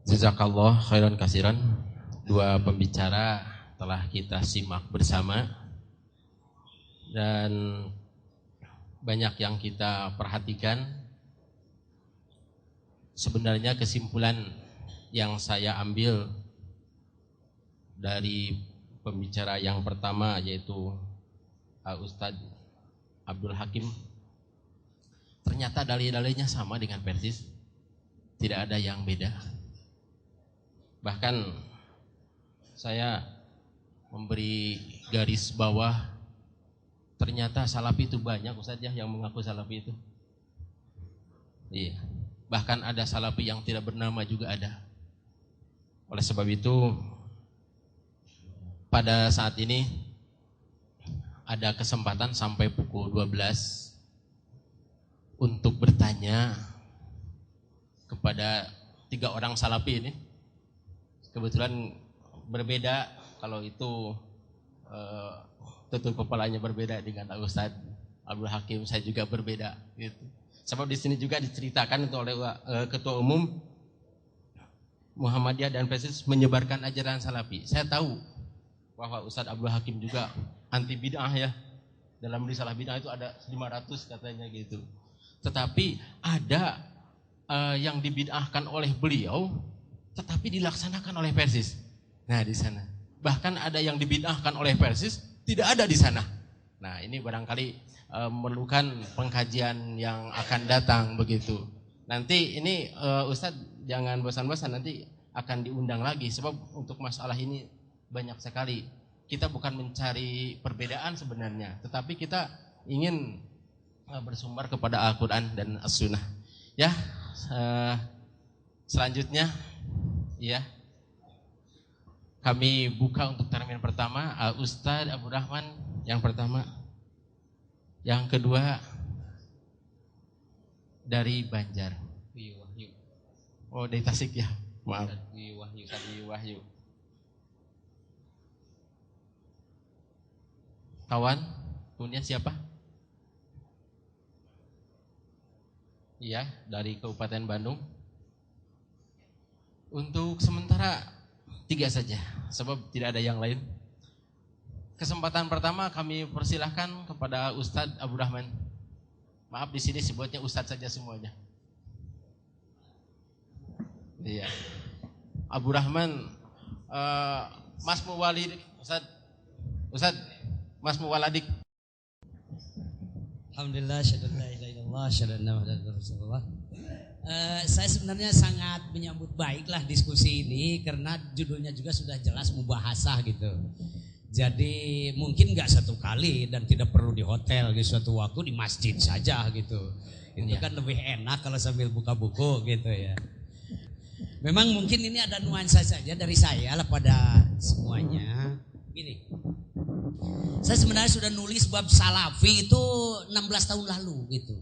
Jazakallah khairan kasiran. Dua pembicara telah kita simak bersama dan banyak yang kita perhatikan. Sebenarnya kesimpulan yang saya ambil dari pembicara yang pertama yaitu Ustadz Abdul Hakim, ternyata dalil-dalilnya sama dengan Persis, tidak ada yang beda. Bahkan saya memberi garis bawah, ternyata Salafi itu banyak Ustaz ya yang mengaku Salafi itu. Iya. Bahkan ada Salafi yang tidak bernama juga ada. Oleh sebab itu pada saat ini ada kesempatan sampai pukul 12 untuk bertanya kepada 3 orang Salafi ini. Kebetulan berbeda, kalau itu tutur kepalanya berbeda dengan Ustadz Abdul Hakim, saya juga berbeda gitu. Sebab di sini juga diceritakan itu oleh Ketua Umum Muhammadiyah dan Persis menyebarkan ajaran Salafi. Saya tahu bahwa Ustadz Abdul Hakim juga anti bid'ah ya. Dalam risalah bid'ah itu ada 500 katanya gitu. Tetapi ada yang dibid'ahkan oleh beliau tetapi dilaksanakan oleh Persis. Nah, di sana. Bahkan ada yang dibid'ahkan oleh Persis, tidak ada di sana. Nah, ini barangkali memerlukan pengkajian yang akan datang begitu. Nanti ini Ustadz jangan bosan-bosan, nanti akan diundang lagi sebab untuk masalah ini banyak sekali. Kita bukan mencari perbedaan sebenarnya, tetapi kita ingin bersumber kepada Al-Quran dan As-Sunnah. Ya, selanjutnya ya, kami buka untuk termin pertama Ustadz Abu Rahman yang pertama, yang kedua dari Banjar. Wahyu. Oh, dari Tasik ya, maaf. Wahyu. Kawan, kemudian siapa? Iya, dari Kabupaten Bandung. Untuk sementara 3 saja, sebab tidak ada yang lain. Kesempatan pertama kami persilahkan kepada Ustadz Abu Rahman. Maaf di sini sebutnya Ustadz saja semuanya. Iya. Abu Rahman, Mas Muwalidik, Ustadz, Mas Muwaladik. Alhamdulillah, syahadu la ilaha illallah, syahadu anna Muhammadar Rasulullah. Saya sebenarnya sangat menyambut baiklah diskusi ini karena judulnya juga sudah jelas mubahasah gitu. Jadi mungkin nggak satu kali dan tidak perlu di hotel di suatu waktu, di masjid saja gitu. Itu kan lebih enak kalau sambil buka buku gitu ya. Memang mungkin ini ada nuansa saja dari saya lah pada semuanya. Gini, saya sebenarnya sudah nulis bab Salafi itu 16 tahun lalu gitu.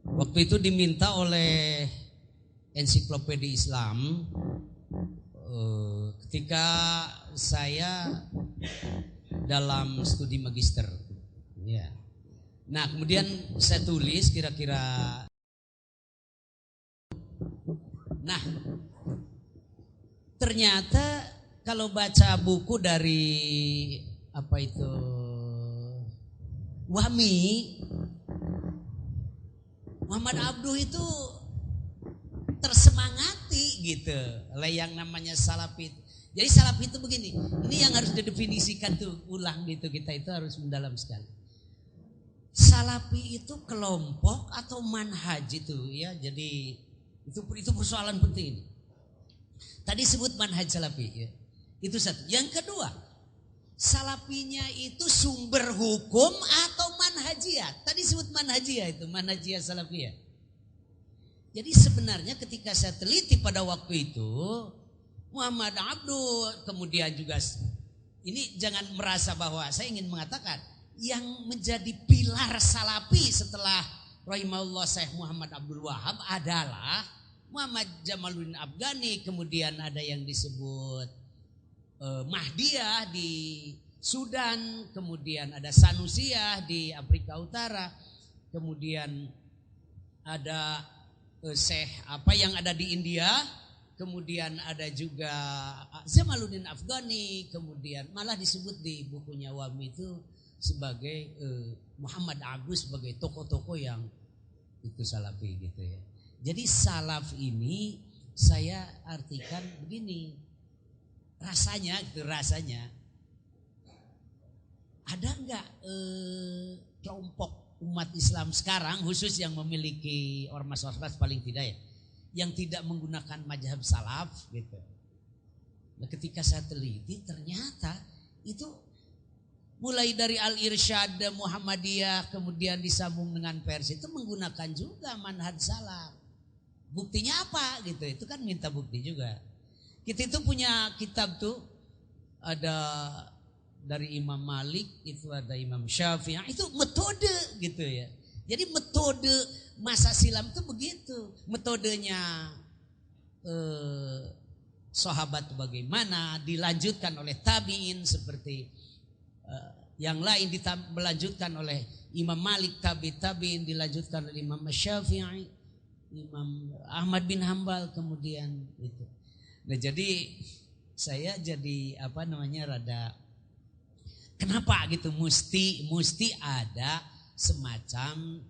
Waktu itu diminta oleh Ensiklopedia Islam ketika saya dalam studi magister. Ya. Nah, kemudian saya tulis kira-kira. Nah, ternyata kalau baca buku dari apa itu Wahmi, Muhammad Abduh itu tersemangati gitu oleh yang namanya Salafi. Jadi Salafi itu begini, ini yang harus didefinisikan tuh ulang gitu, kita itu harus mendalam sekali. Salafi itu kelompok atau manhaj itu ya, jadi itu persoalan penting ini. Tadi sebut manhaj Salafi ya. Itu satu. Yang kedua, Salafinya itu sumber hukum atau manhajiyah. Tadi sebut manhajiyah itu, manhajiyah Salafiyah. Jadi sebenarnya ketika saya teliti pada waktu itu, Muhammad Abduh, kemudian juga ini jangan merasa bahwa saya ingin mengatakan yang menjadi pilar Salafi setelah rahimahullah Syekh Muhammad Abdul Wahab adalah Muhammad Jamaluddin Afghani, kemudian ada yang disebut Mahdiyah di Sudan, kemudian ada Sanusiyah di Afrika Utara, kemudian ada Syekh apa yang ada di India, kemudian ada juga Jamaluddin Afghani, kemudian malah disebut di bukunya Wahmi itu sebagai Muhammad Agus sebagai tokoh-tokoh yang itu salafi gitu ya. Jadi salaf ini saya artikan begini, rasanya gitu, rasanya ada enggak kelompok umat Islam sekarang khusus yang memiliki ormas-ormas paling tidak ya, yang tidak menggunakan mazhab salaf gitu. Nah, ketika saya teliti ternyata itu mulai dari Al-Irsyad, Muhammadiyah, kemudian disambung dengan Persis itu menggunakan juga manhaj salaf. Buktinya apa gitu? Itu kan minta bukti juga. Kita itu punya kitab tuh ada dari Imam Malik, itu ada Imam Syafi'i, itu metode gitu ya. Jadi metode masa silam itu begitu. Metodenya sahabat bagaimana, dilanjutkan oleh tabi'in seperti yang lain dilanjutkan oleh Imam Malik, tabi'in dilanjutkan oleh Imam Syafi'i, Imam Ahmad bin Hambal kemudian itu. Nah, jadi saya jadi rada kenapa gitu mesti ada semacam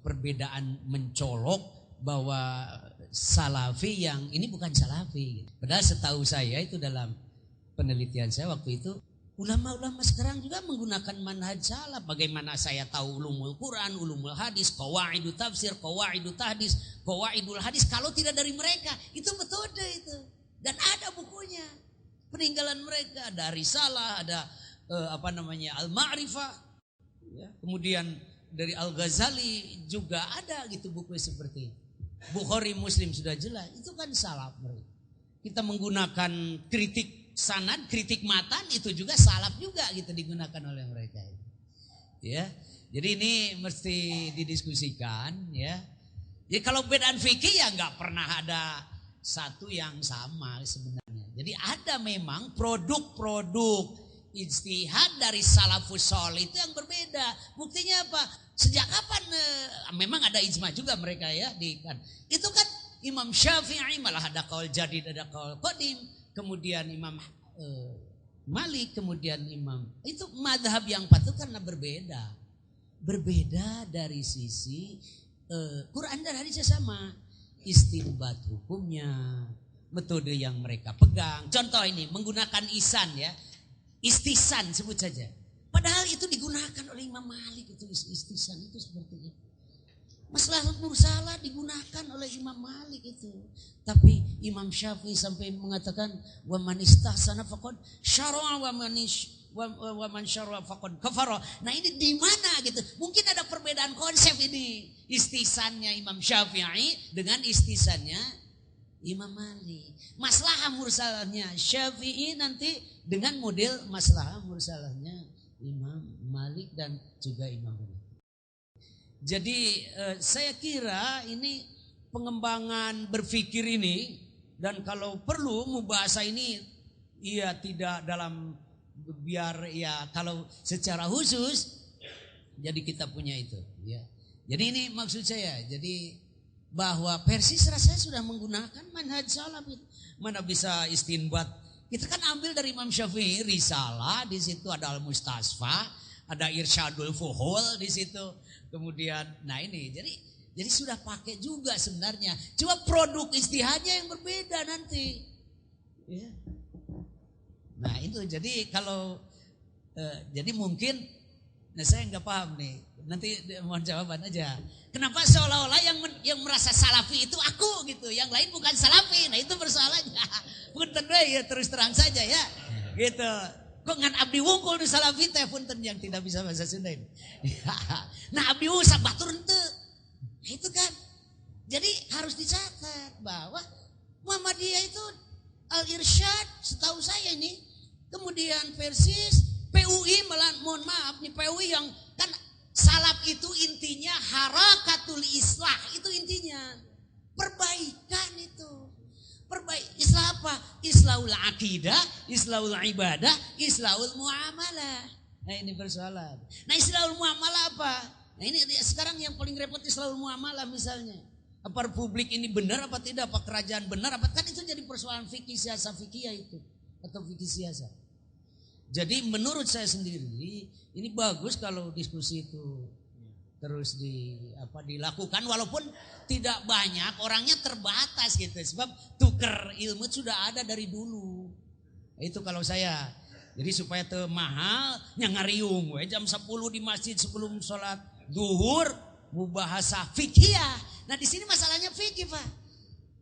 perbedaan mencolok bahwa salafi yang ini bukan salafi. Padahal setahu saya itu dalam penelitian saya waktu itu ulama-ulama sekarang juga menggunakan manhaj salaf. Bagaimana saya tahu ulumul Quran, ulumul hadis, qawaidut tafsir, qawaidut tahdis, qawaidul hadis kalau tidak dari mereka. Itu metode itu. Dan ada bukunya. Peninggalan mereka ada risalah, ada Al-Ma'rifah. Ya. Kemudian dari Al-Ghazali juga ada gitu buku seperti Bukhari, Muslim sudah jelas. Itu kan salaf mereka. Kita menggunakan kritik sanad, kritik matan itu juga salaf juga gitu digunakan oleh mereka. Ya. Jadi ini mesti didiskusikan ya. Jadi kalau bedaan fikih ya nggak pernah ada satu yang sama sebenarnya. Jadi ada memang produk-produk ijtihad dari salafus sholih itu yang berbeda. Buktinya apa? Sejak kapan memang ada ijma juga mereka ya itu kan Imam Syafi'i malah ada qaul jadid, ada qaul qadim, kemudian Imam Malik, kemudian Imam itu madhab yang patut karena berbeda dari sisi Quran dan hadisnya sama, istinbat hukumnya, metode yang mereka pegang. Contoh ini menggunakan isan ya, istisan sebut saja. Padahal itu digunakan oleh Imam Malik itu istisan itu seperti itu. Maslahat mursalah digunakan oleh Imam Malik itu. Tapi Imam Syafi'i sampai mengatakan wa man istahsana faqad syara'a wa man syara'a faqad kafara. Nah, ini di mana gitu? Mungkin ada perbedaan konsep ini. Istisannya Imam Syafi'i dengan istisannya Imam Malik. Maslahah mursalahnya Syafi'i nanti dengan model maslahah mursalahnya Imam Malik dan juga Imam Malik. Jadi saya kira ini pengembangan berpikir ini, dan kalau perlu mubahasa ini ya tidak dalam biar ya kalau secara khusus jadi kita punya itu ya. Jadi ini maksud saya, jadi bahwa Persis rasanya sudah menggunakan manhaj salaf itu. Mana bisa istinbat? Kita kan ambil dari Imam Syafi'i risalah, di situ ada Al-Mustasfa, ada Irsyadul Fuhul di situ. Kemudian nah ini jadi sudah pakai juga sebenarnya. Cuma produk ijtihadnya yang berbeda nanti. Ya. Nah, itu jadi kalau jadi mungkin saya nggak paham nih. Nanti mohon jawaban aja. Kenapa seolah-olah yang merasa salafi itu aku gitu, yang lain bukan salafi. Nah, itu persoalannya. Punten ya terus terang saja ya. Gitu. Kok ngan abdi wungkul di salafi teh punten yang tidak bisa bahasa Sunda ini. Nah, abdi wungkul sabatur henteu. Itu kan. Jadi harus dicatat bahwa Muhammadiyah itu Al-Irsyad setahu saya ini. Kemudian Persis, PUI mohon maaf nih PUI yang kan salaf itu intinya harakatul islah, itu intinya perbaikan itu. Islah apa? Islahul akidah, islahul ibadah, islahul muamalah. Nah, ini persoalan. Nah, islahul muamalah apa? Nah, ini sekarang yang paling repot islahul muamalah misalnya. Apa republik ini benar apa tidak, apa kerajaan benar apa, kan itu jadi persoalan fikih siasa fikih itu atau fikih siasa. Jadi menurut saya sendiri ini bagus kalau diskusi itu terus dilakukan walaupun tidak banyak, orangnya terbatas gitu. Sebab tuker ilmu sudah ada dari dulu. Itu kalau saya. Jadi supaya teu mahal nyangariung we jam 10 di masjid sebelum sholat duhur mubahasa fikih. Nah di sini masalahnya fikih, Pak.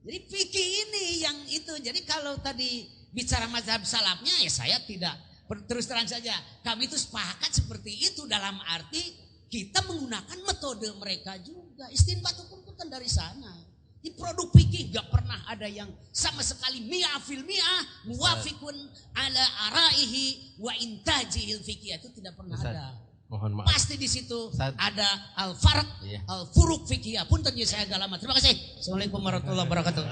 Jadi fikih ini yang itu. Jadi kalau tadi bicara mazhab salafnya ya saya tidak, terus terang saja kami itu sepakat seperti itu dalam arti kita menggunakan metode mereka juga. Istinbat hukum itu kan dari sana. Di produk fikih gak pernah ada yang sama sekali mi'ah fil mi'ah muwafiqun ala araihi wa intajihil fikih, itu tidak pernah ada. Mohon maaf. Pasti di situ ada al-farq, al-furuq fikih. Pun tentunya saya agak lama. Terima kasih. Assalamualaikum warahmatullahi wabarakatuh.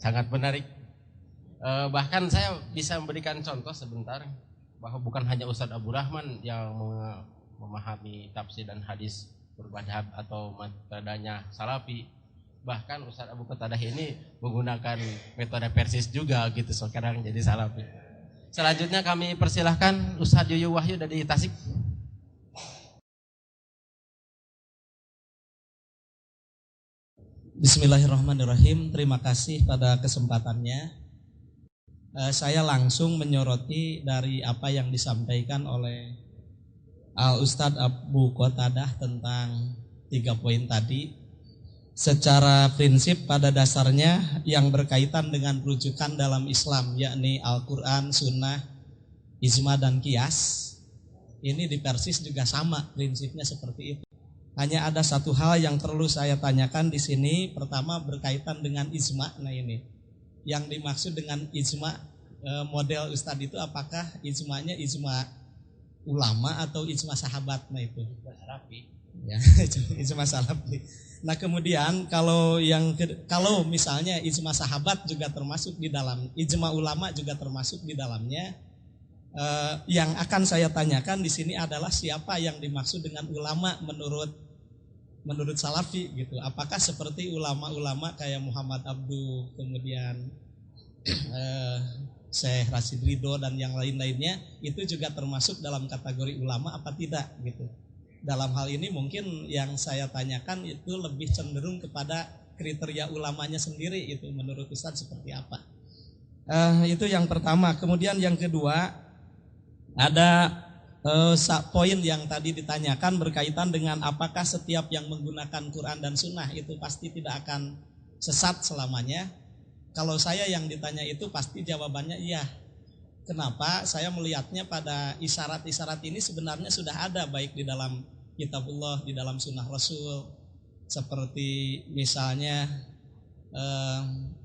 Sangat menarik. Bahkan saya bisa memberikan contoh sebentar bahwa bukan hanya Ustadz Abu Rahman yang memahami tafsir dan hadis bermadhab atau metodenya salafi, bahkan Ustadz Abu Qatadah ini menggunakan metode persis juga gitu, sekarang jadi salafi. Selanjutnya kami persilahkan Ustadz Yuyu Wahyu dari Tasik. Bismillahirrahmanirrahim. Terima kasih pada kesempatannya. Saya langsung menyoroti dari apa yang disampaikan oleh Ustadz Abu Qatadah tentang 3 poin tadi. Secara prinsip pada dasarnya yang berkaitan dengan rujukan dalam Islam, yakni Al-Quran, Sunnah, Ijma dan Qiyas, ini di Persis juga sama prinsipnya seperti itu. Hanya ada satu hal yang perlu saya tanyakan di sini. Pertama berkaitan dengan ijma. Nah ini yang dimaksud dengan ijma model Ustadz itu apakah ijmanya ijma ulama atau ijma sahabat? Nah itu ya, ijma salafi. Nah kemudian kalau misalnya ijma sahabat juga termasuk di dalam, ijma ulama juga termasuk di dalamnya. Yang akan saya tanyakan di sini adalah siapa yang dimaksud dengan ulama menurut salafi gitu. Apakah seperti ulama-ulama kayak Muhammad Abduh, kemudian Syekh Rashid Ridho dan yang lain-lainnya, itu juga termasuk dalam kategori ulama apa tidak gitu. Dalam hal ini mungkin yang saya tanyakan itu lebih cenderung kepada kriteria ulamanya sendiri, itu menurut Ustaz seperti apa. Itu yang pertama. Kemudian yang kedua ada poin yang tadi ditanyakan berkaitan dengan apakah setiap yang menggunakan Quran dan Sunnah itu pasti tidak akan sesat selamanya. Kalau saya yang ditanya itu pasti jawabannya iya. Kenapa? Saya melihatnya pada isyarat-isyarat ini sebenarnya sudah ada baik di dalam kitabullah, di dalam sunnah Rasul. Seperti misalnya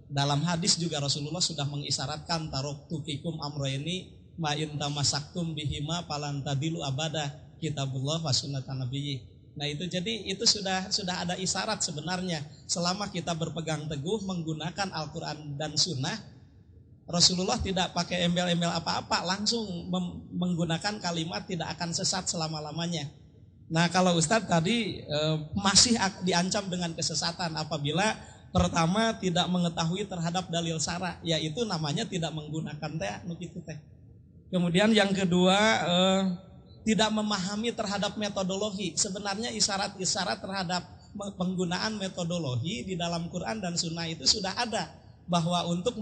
dalam hadis juga Rasulullah sudah mengisyaratkan taraktu fikum amrayni ma in tamasaktum bihima falan tadilu abada, kitabullah wa sunnatan nabiyyi. Nah itu jadi itu sudah ada isyarat sebenarnya, selama kita berpegang teguh menggunakan Al-Quran dan Sunnah, Rasulullah tidak pakai embel-embel apa-apa, langsung menggunakan kalimat tidak akan sesat selama-lamanya. Nah kalau Ustadz tadi masih diancam dengan kesesatan apabila pertama tidak mengetahui terhadap dalil syara, yaitu namanya tidak menggunakan teh. Kemudian yang kedua tidak memahami terhadap metodologi. Sebenarnya isyarat-isyarat terhadap penggunaan metodologi di dalam Quran dan Sunnah itu sudah ada, bahwa untuk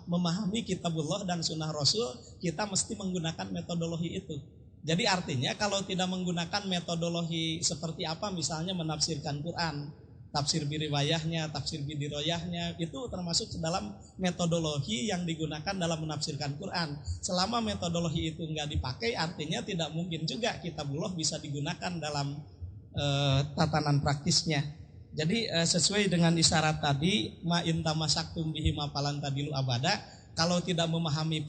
memahami kitabullah dan Sunnah Rasul kita mesti menggunakan metodologi itu. Jadi artinya kalau tidak menggunakan metodologi seperti apa, misalnya menafsirkan Quran, tafsir biriwayahnya, tafsir bidiroyahnya, itu termasuk dalam metodologi yang digunakan dalam menafsirkan Quran. Selama metodologi itu enggak dipakai, artinya tidak mungkin juga kitabullah bisa digunakan dalam tatanan praktisnya. Jadi sesuai dengan isyarat tadi, ma in tamasaktum bihi ma falan tadilu abada, kalau tidak memahami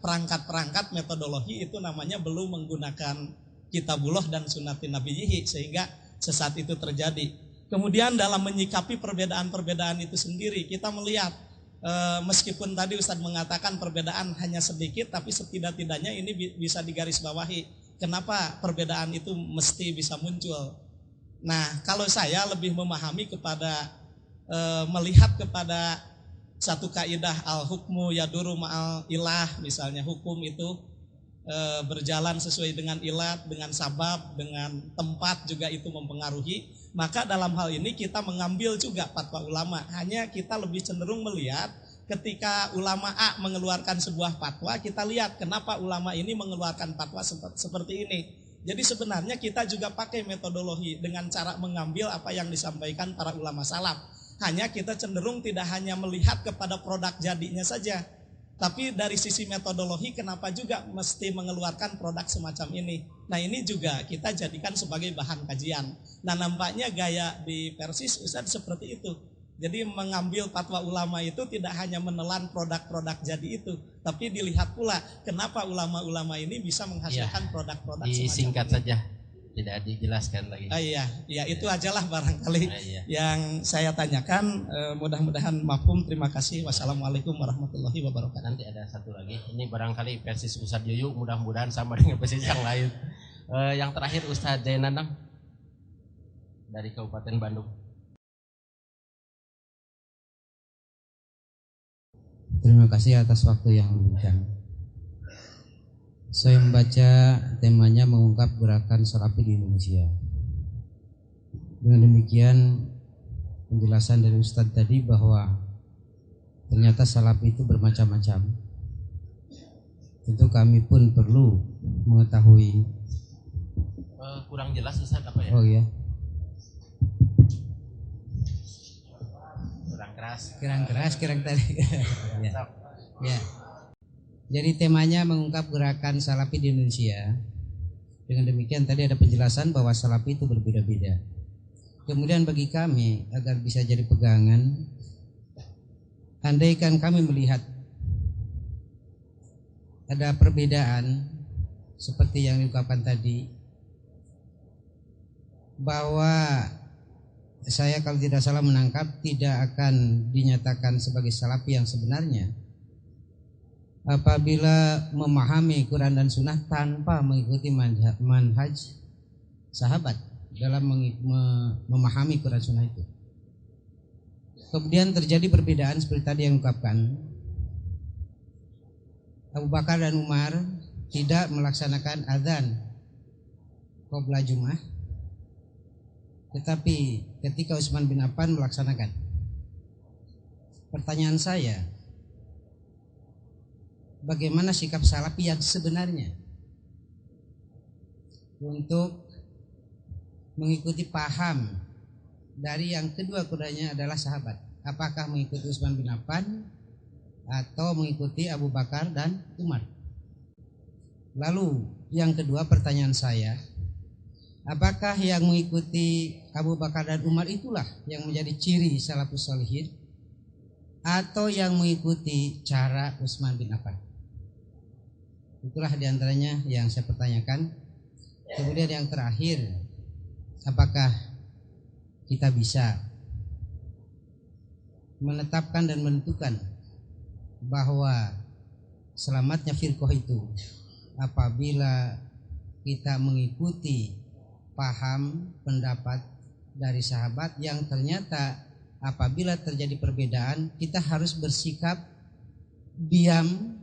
perangkat-perangkat metodologi itu namanya belum menggunakan kitabullah dan sunnatin nabiyhi, sehingga sesat itu terjadi. Kemudian dalam menyikapi perbedaan-perbedaan itu sendiri, kita melihat meskipun tadi Ustadz mengatakan perbedaan hanya sedikit, tapi setidak-tidaknya ini bisa digarisbawahi. Kenapa perbedaan itu mesti bisa muncul? Nah, kalau saya lebih memahami kepada melihat kepada satu kaidah al-hukmu yaduru ma'al ilah, misalnya hukum itu berjalan sesuai dengan ilat, dengan sabab, dengan tempat juga itu mempengaruhi. Maka dalam hal ini kita mengambil juga fatwa ulama. Hanya kita lebih cenderung melihat ketika ulama A mengeluarkan sebuah fatwa, kita lihat kenapa ulama ini mengeluarkan fatwa seperti ini. Jadi sebenarnya kita juga pakai metodologi dengan cara mengambil apa yang disampaikan para ulama salaf. Hanya kita cenderung tidak hanya melihat kepada produk jadinya saja, tapi dari sisi metodologi kenapa juga mesti mengeluarkan produk semacam ini. Nah, ini juga kita jadikan sebagai bahan kajian. Nah, nampaknya gaya di Persis Ustaz seperti itu. Jadi mengambil fatwa ulama itu tidak hanya menelan produk-produk jadi itu, tapi dilihat pula kenapa ulama-ulama ini bisa menghasilkan produk-produk semacam ini. Disingkat saja, tidak dijelaskan lagi. Ya itu ajalah barangkali yang saya tanyakan. Mudah-mudahan mafhum. Terima kasih. Wassalamualaikum warahmatullahi wabarakatuh. Nanti ada satu lagi. Ini barangkali Persis Ustadz Yoyo, mudah-mudahan sama dengan Persis yang lain. Yang terakhir Ustadz Zainanang dari Kabupaten Bandung. Terima kasih atas waktu yang diberikan. Saya membaca temanya mengungkap gerakan salafi di Indonesia. Dengan demikian penjelasan dari Ustadz tadi bahwa ternyata salafi itu bermacam-macam. Tentu kami pun perlu mengetahui. Kurang jelas Ustadz apa ya? Oh ya. Kurang keras tadi. Ya. Jadi temanya mengungkap gerakan salafi di Indonesia. Dengan demikian tadi ada penjelasan bahwa salafi itu berbeda-beda. Kemudian bagi kami agar bisa jadi pegangan, andaikan kami melihat ada perbedaan seperti yang diungkapkan tadi, bahwa saya kalau tidak salah menangkap tidak akan dinyatakan sebagai salafi yang sebenarnya apabila memahami Quran dan Sunnah tanpa mengikuti manhaj sahabat dalam memahami Quran Sunnah itu. Kemudian terjadi perbedaan seperti tadi yang diungkapkan. Abu Bakar dan Umar tidak melaksanakan azan qabla Jum'ah, tetapi ketika Utsman bin Affan melaksanakan. Pertanyaan saya, bagaimana sikap salafi yang sebenarnya untuk mengikuti paham dari yang kedua kudanya adalah sahabat? Apakah mengikuti Utsman bin Affan atau mengikuti Abu Bakar dan Umar? Lalu yang kedua pertanyaan saya, apakah yang mengikuti Abu Bakar dan Umar itulah yang menjadi ciri salafus sholihin, atau yang mengikuti cara Utsman bin Affan? Itulah diantaranya yang saya pertanyakan. Kemudian yang terakhir, apakah kita bisa menetapkan dan menentukan bahwa selamatnya firqah itu apabila kita mengikuti paham pendapat dari sahabat yang ternyata apabila terjadi perbedaan kita harus bersikap diam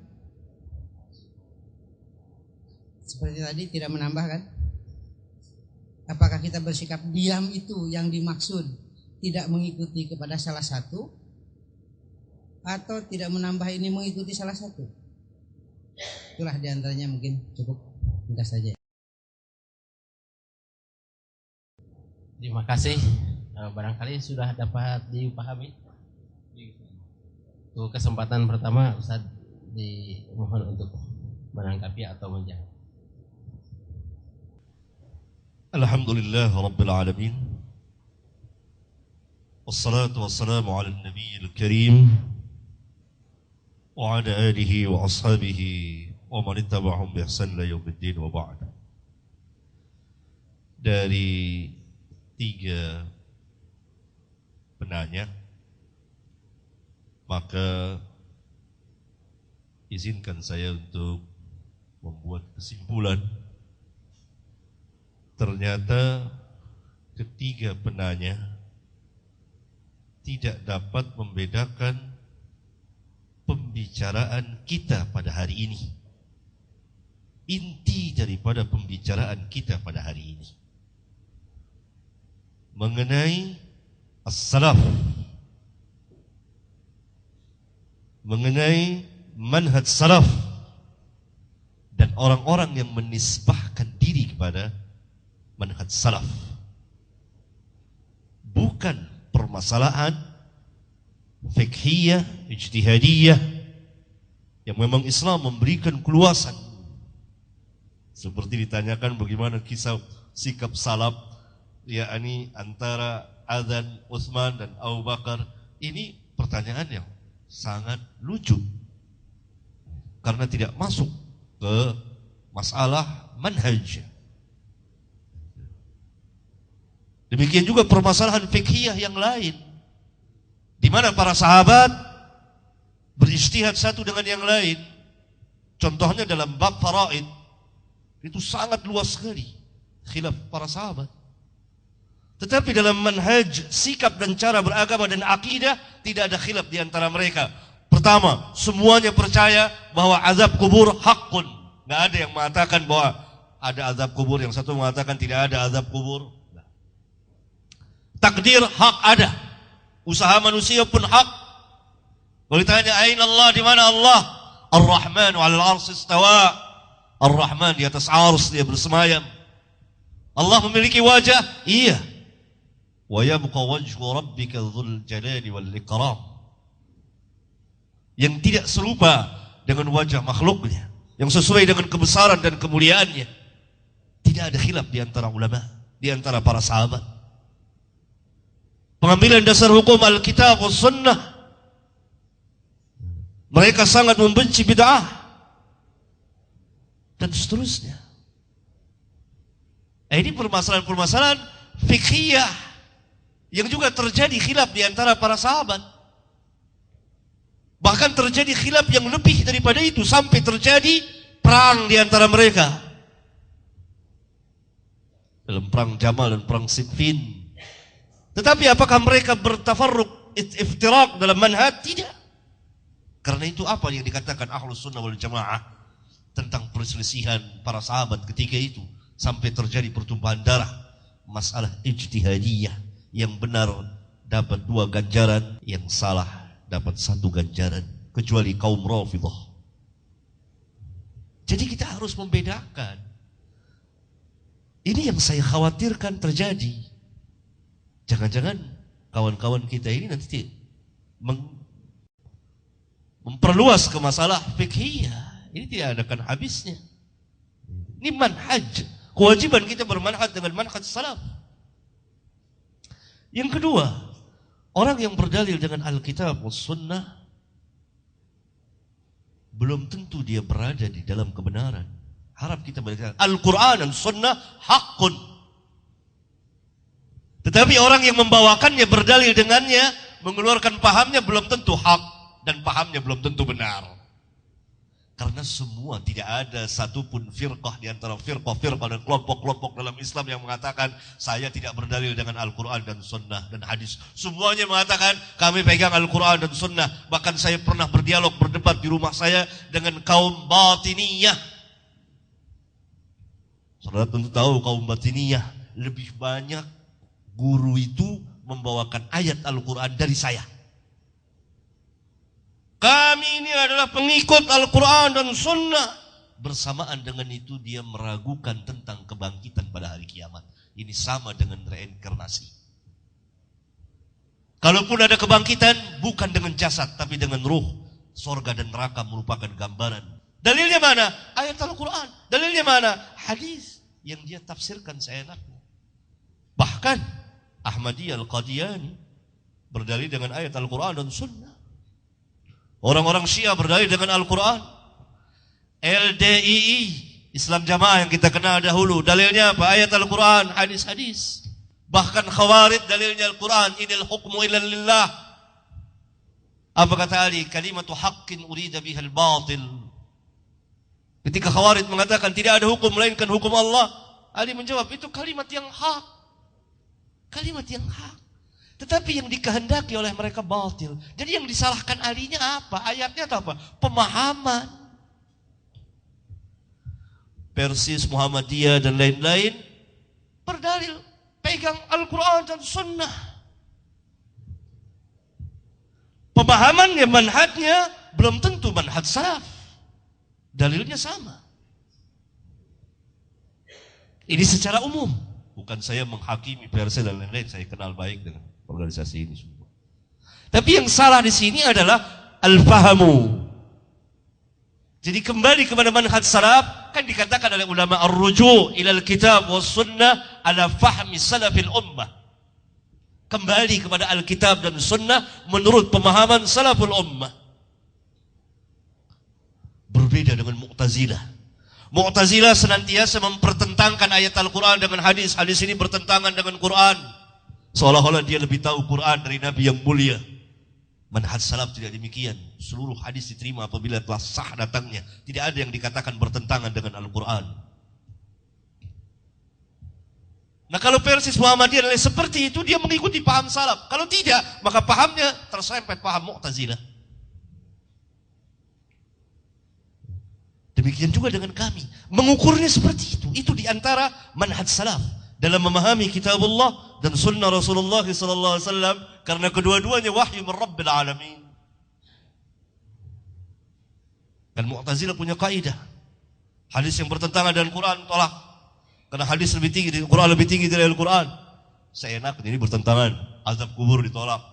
seperti tadi, tidak menambah kan? Apakah kita bersikap diam itu yang dimaksud tidak mengikuti kepada salah satu, atau tidak menambah ini mengikuti salah satu? Itulah diantaranya, mungkin cukup ringkas saja. Terima kasih. Barangkali sudah dapat dipahami. Untuk kesempatan pertama Ustaz dimohon untuk menanggapi atau menjawab. Alhamdulillah Rabbil Alamin, wassalatu wassalamu ala nabiyil karim wa ala alihi wa ashabihi wa man ittaba'ahum bi ihsan ila yaumiddin wa ba'd. Dari tiga penanya, maka izinkan saya untuk membuat kesimpulan. Ternyata ketiga penanya tidak dapat membedakan pembicaraan kita pada hari ini. Inti daripada pembicaraan kita pada hari ini mengenai as-salaf, mengenai manhaj salaf dan orang-orang yang menisbahkan diri kepada manhaj salaf. Bukan permasalahan fiqhiyah, ijtihadiyah yang memang Islam memberikan keluasan. Seperti ditanyakan bagaimana kisah sikap salaf, yakni antara azan Utsman dan Abu Bakar. Ini pertanyaan yang sangat lucu karena tidak masuk ke masalah manhaj. Demikian juga permasalahan fiqhiyah yang lain, di mana para sahabat berijtihad satu dengan yang lain. Contohnya dalam bab faraid, itu sangat luas sekali khilaf para sahabat. Tetapi dalam manhaj, sikap dan cara beragama dan akidah tidak ada khilaf di antara mereka. Pertama, semuanya percaya bahwa azab kubur hakun. Tidak ada yang mengatakan bahwa ada azab kubur, yang satu mengatakan tidak ada azab kubur. Takdir hak ada, usaha manusia pun hak. Kalau ditanya aina Allah, di mana Allah? Ar-Rahmanu 'alal 'arsy istawa. Ar-Rahman di atas ars, dia bersemayam. Allah memiliki wajah? Iya. Wa yabqa wajhu rabbika dzul jalali wal ikram. Yang tidak serupa dengan wajah makhluknya, yang sesuai dengan kebesaran dan kemuliaannya. Tidak ada khilaf di antara ulama, di antara para sahabat. Pengambilan dasar hukum Alkitab dan Sunnah, mereka sangat membenci bid'ah dan seterusnya. Ini permasalahan-permasalahan fiqhiyah yang juga terjadi khilaf di antara para sahabat. Bahkan terjadi khilaf yang lebih daripada itu, sampai terjadi perang di antara mereka. Dalam perang Jamal dan perang Siffin. Tetapi apakah mereka bertafarruq, iftiraq dalam manhaj? Tidak. Karena itu apa yang dikatakan Ahlus Sunnah wal Jamaah tentang perselisihan para sahabat ketika itu sampai terjadi pertumpahan darah. Masalah ijtihadiyah, yang benar dapat 2 ganjaran, yang salah dapat 1 ganjaran, kecuali kaum Rafidhah. Jadi kita harus membedakan. Ini yang saya khawatirkan terjadi. Jangan-jangan kawan-kawan kita ini nanti memperluas ke masalah fiqhiyah. Ini tidak akan habisnya. Ini manhaj. Kewajiban kita bermanhaj dengan manhaj salaf. Yang kedua, orang yang berdalil dengan Alkitab dan Sunnah belum tentu dia berada di dalam kebenaran. Harap kita berkata Al-Quran dan Sunnah hakun. Tetapi orang yang membawakannya, berdalil dengannya, mengeluarkan pahamnya, belum tentu hak dan pahamnya belum tentu benar. Karena semua, tidak ada satupun firqah di antara firqah dan kelompok-kelompok dalam Islam yang mengatakan saya tidak berdalil dengan Al-Quran dan Sunnah dan hadis. Semuanya mengatakan kami pegang Al-Quran dan Sunnah. Bahkan saya pernah berdialog, berdebat di rumah saya dengan kaum Batiniyah. Saudara tentu tahu kaum Batiniyah lebih banyak guru itu membawakan ayat Al-Quran dari saya. Kami ini adalah pengikut Al-Quran dan Sunnah. Bersamaan dengan itu dia meragukan tentang kebangkitan pada hari kiamat. Ini sama dengan reinkarnasi. Kalaupun ada kebangkitan, bukan dengan jasad, tapi dengan ruh. Sorga dan neraka merupakan gambaran. Dalilnya mana? Ayat Al-Quran. Dalilnya mana? Hadis yang dia tafsirkan seenaknya. Bahkan Ahmadiyah Al-Qadiani berdalil dengan ayat Al-Quran dan Sunnah. Orang-orang Syiah berdalil dengan Al-Quran. LDII, Islam Jamaah yang kita kenal dahulu, dalilnya apa? Ayat Al-Quran, hadis-hadis. Bahkan Khawarij dalilnya Al-Quran, inil hukmu illa lillah. Apa kata Ali? Kalimatu haqqin urida bihal batil. Ketika Khawarij mengatakan tidak ada hukum melainkan hukum Allah, Ali menjawab, itu kalimat yang hak. Kalimat yang hak. Tetapi yang dikehendaki oleh mereka batil. Jadi yang disalahkan ahlinya apa? Ayatnya atau apa? Pemahaman. Persis, Muhammadiyah dan lain-lain berdalil pegang Al-Quran dan Sunnah. Pemahamannya, manhajnya belum tentu manhaj salaf. Dalilnya sama. Ini secara umum. Bukan saya menghakimi Persis dan lain-lain. Saya kenal baik dengan organisasi ini semua. Tapi yang salah di sini adalah al-fahamu. Jadi kembali kepada manhaj salaf, kan dikatakan oleh ulama ar-ruju' ilal kitab was sunnah ala fahmi salafil ummah. Kembali kepada Alkitab dan sunnah menurut pemahaman salaful ummah. Berbeda dengan Mu'tazilah. Mu'tazilah senantiasa mempertentangkan ayat Al-Quran dengan hadis. Hadis ini bertentangan dengan Quran. Seolah-olah dia lebih tahu Quran dari Nabi yang mulia. Manhaj salaf tidak demikian. Seluruh hadis diterima apabila telah sah datangnya. Tidak ada yang dikatakan bertentangan dengan Al-Quran. Nah kalau Persis Muhammadiyah adalah seperti itu, dia mengikuti paham salaf. Kalau tidak, maka pahamnya tersempet paham Mu'tazilah. Demikian juga dengan kami. Mengukurnya seperti itu. Itu diantara manhaj salaf. Dalam memahami kitabullah dan sunnah Rasulullah SAW, karena kedua-duanya wahyu min Rabbil Alamin. Dan Mu'tazilah punya kaidah, hadis yang bertentangan dengan Quran tolak, karena hadis lebih tinggi, Quran lebih tinggi dari Al-Quran. Saya enak, ini bertentangan. Azab kubur ditolak,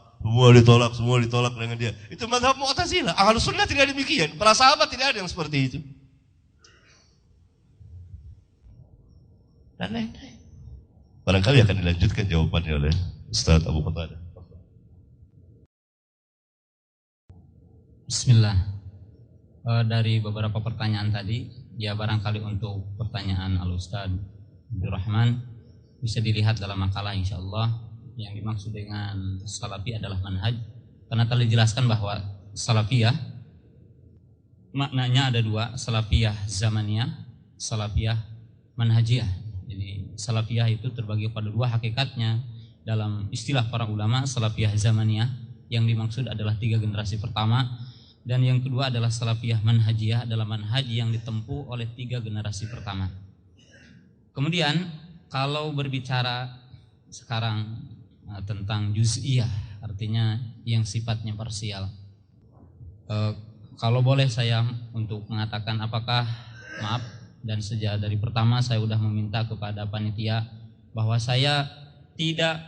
semua ditolak dengan dia. Itu mazhab Mu'tazilah. Ahlus sunnah tidak demikian. Para sahabat tidak ada yang seperti itu. Dan lain-lain. Barangkali akan dilanjutkan jawabannya oleh Ustaz Abu Qatadah. Bismillah. Dari beberapa pertanyaan tadi, ya barangkali untuk pertanyaan Al-Ustaz Abdul Rahman bisa dilihat dalam makalah insyaallah. Yang dimaksud dengan salafi adalah manhaj. Karena telah dijelaskan bahwa salafiyah maknanya ada dua, salafiyah zamaniyah, salafiyah manhajiyah. Jadi salafiyah itu terbagi pada dua hakikatnya. Dalam istilah para ulama, salafiyah zamaniyah yang dimaksud adalah 3 generasi pertama, dan yang kedua adalah salafiyah manhajiyah, adalah manhaj yang ditempuh oleh 3 generasi pertama. Kemudian kalau berbicara sekarang tentang juz'iyah, artinya yang sifatnya parsial, kalau boleh saya untuk mengatakan apakah, maaf, dan sejak dari pertama saya sudah meminta kepada panitia bahwa saya tidak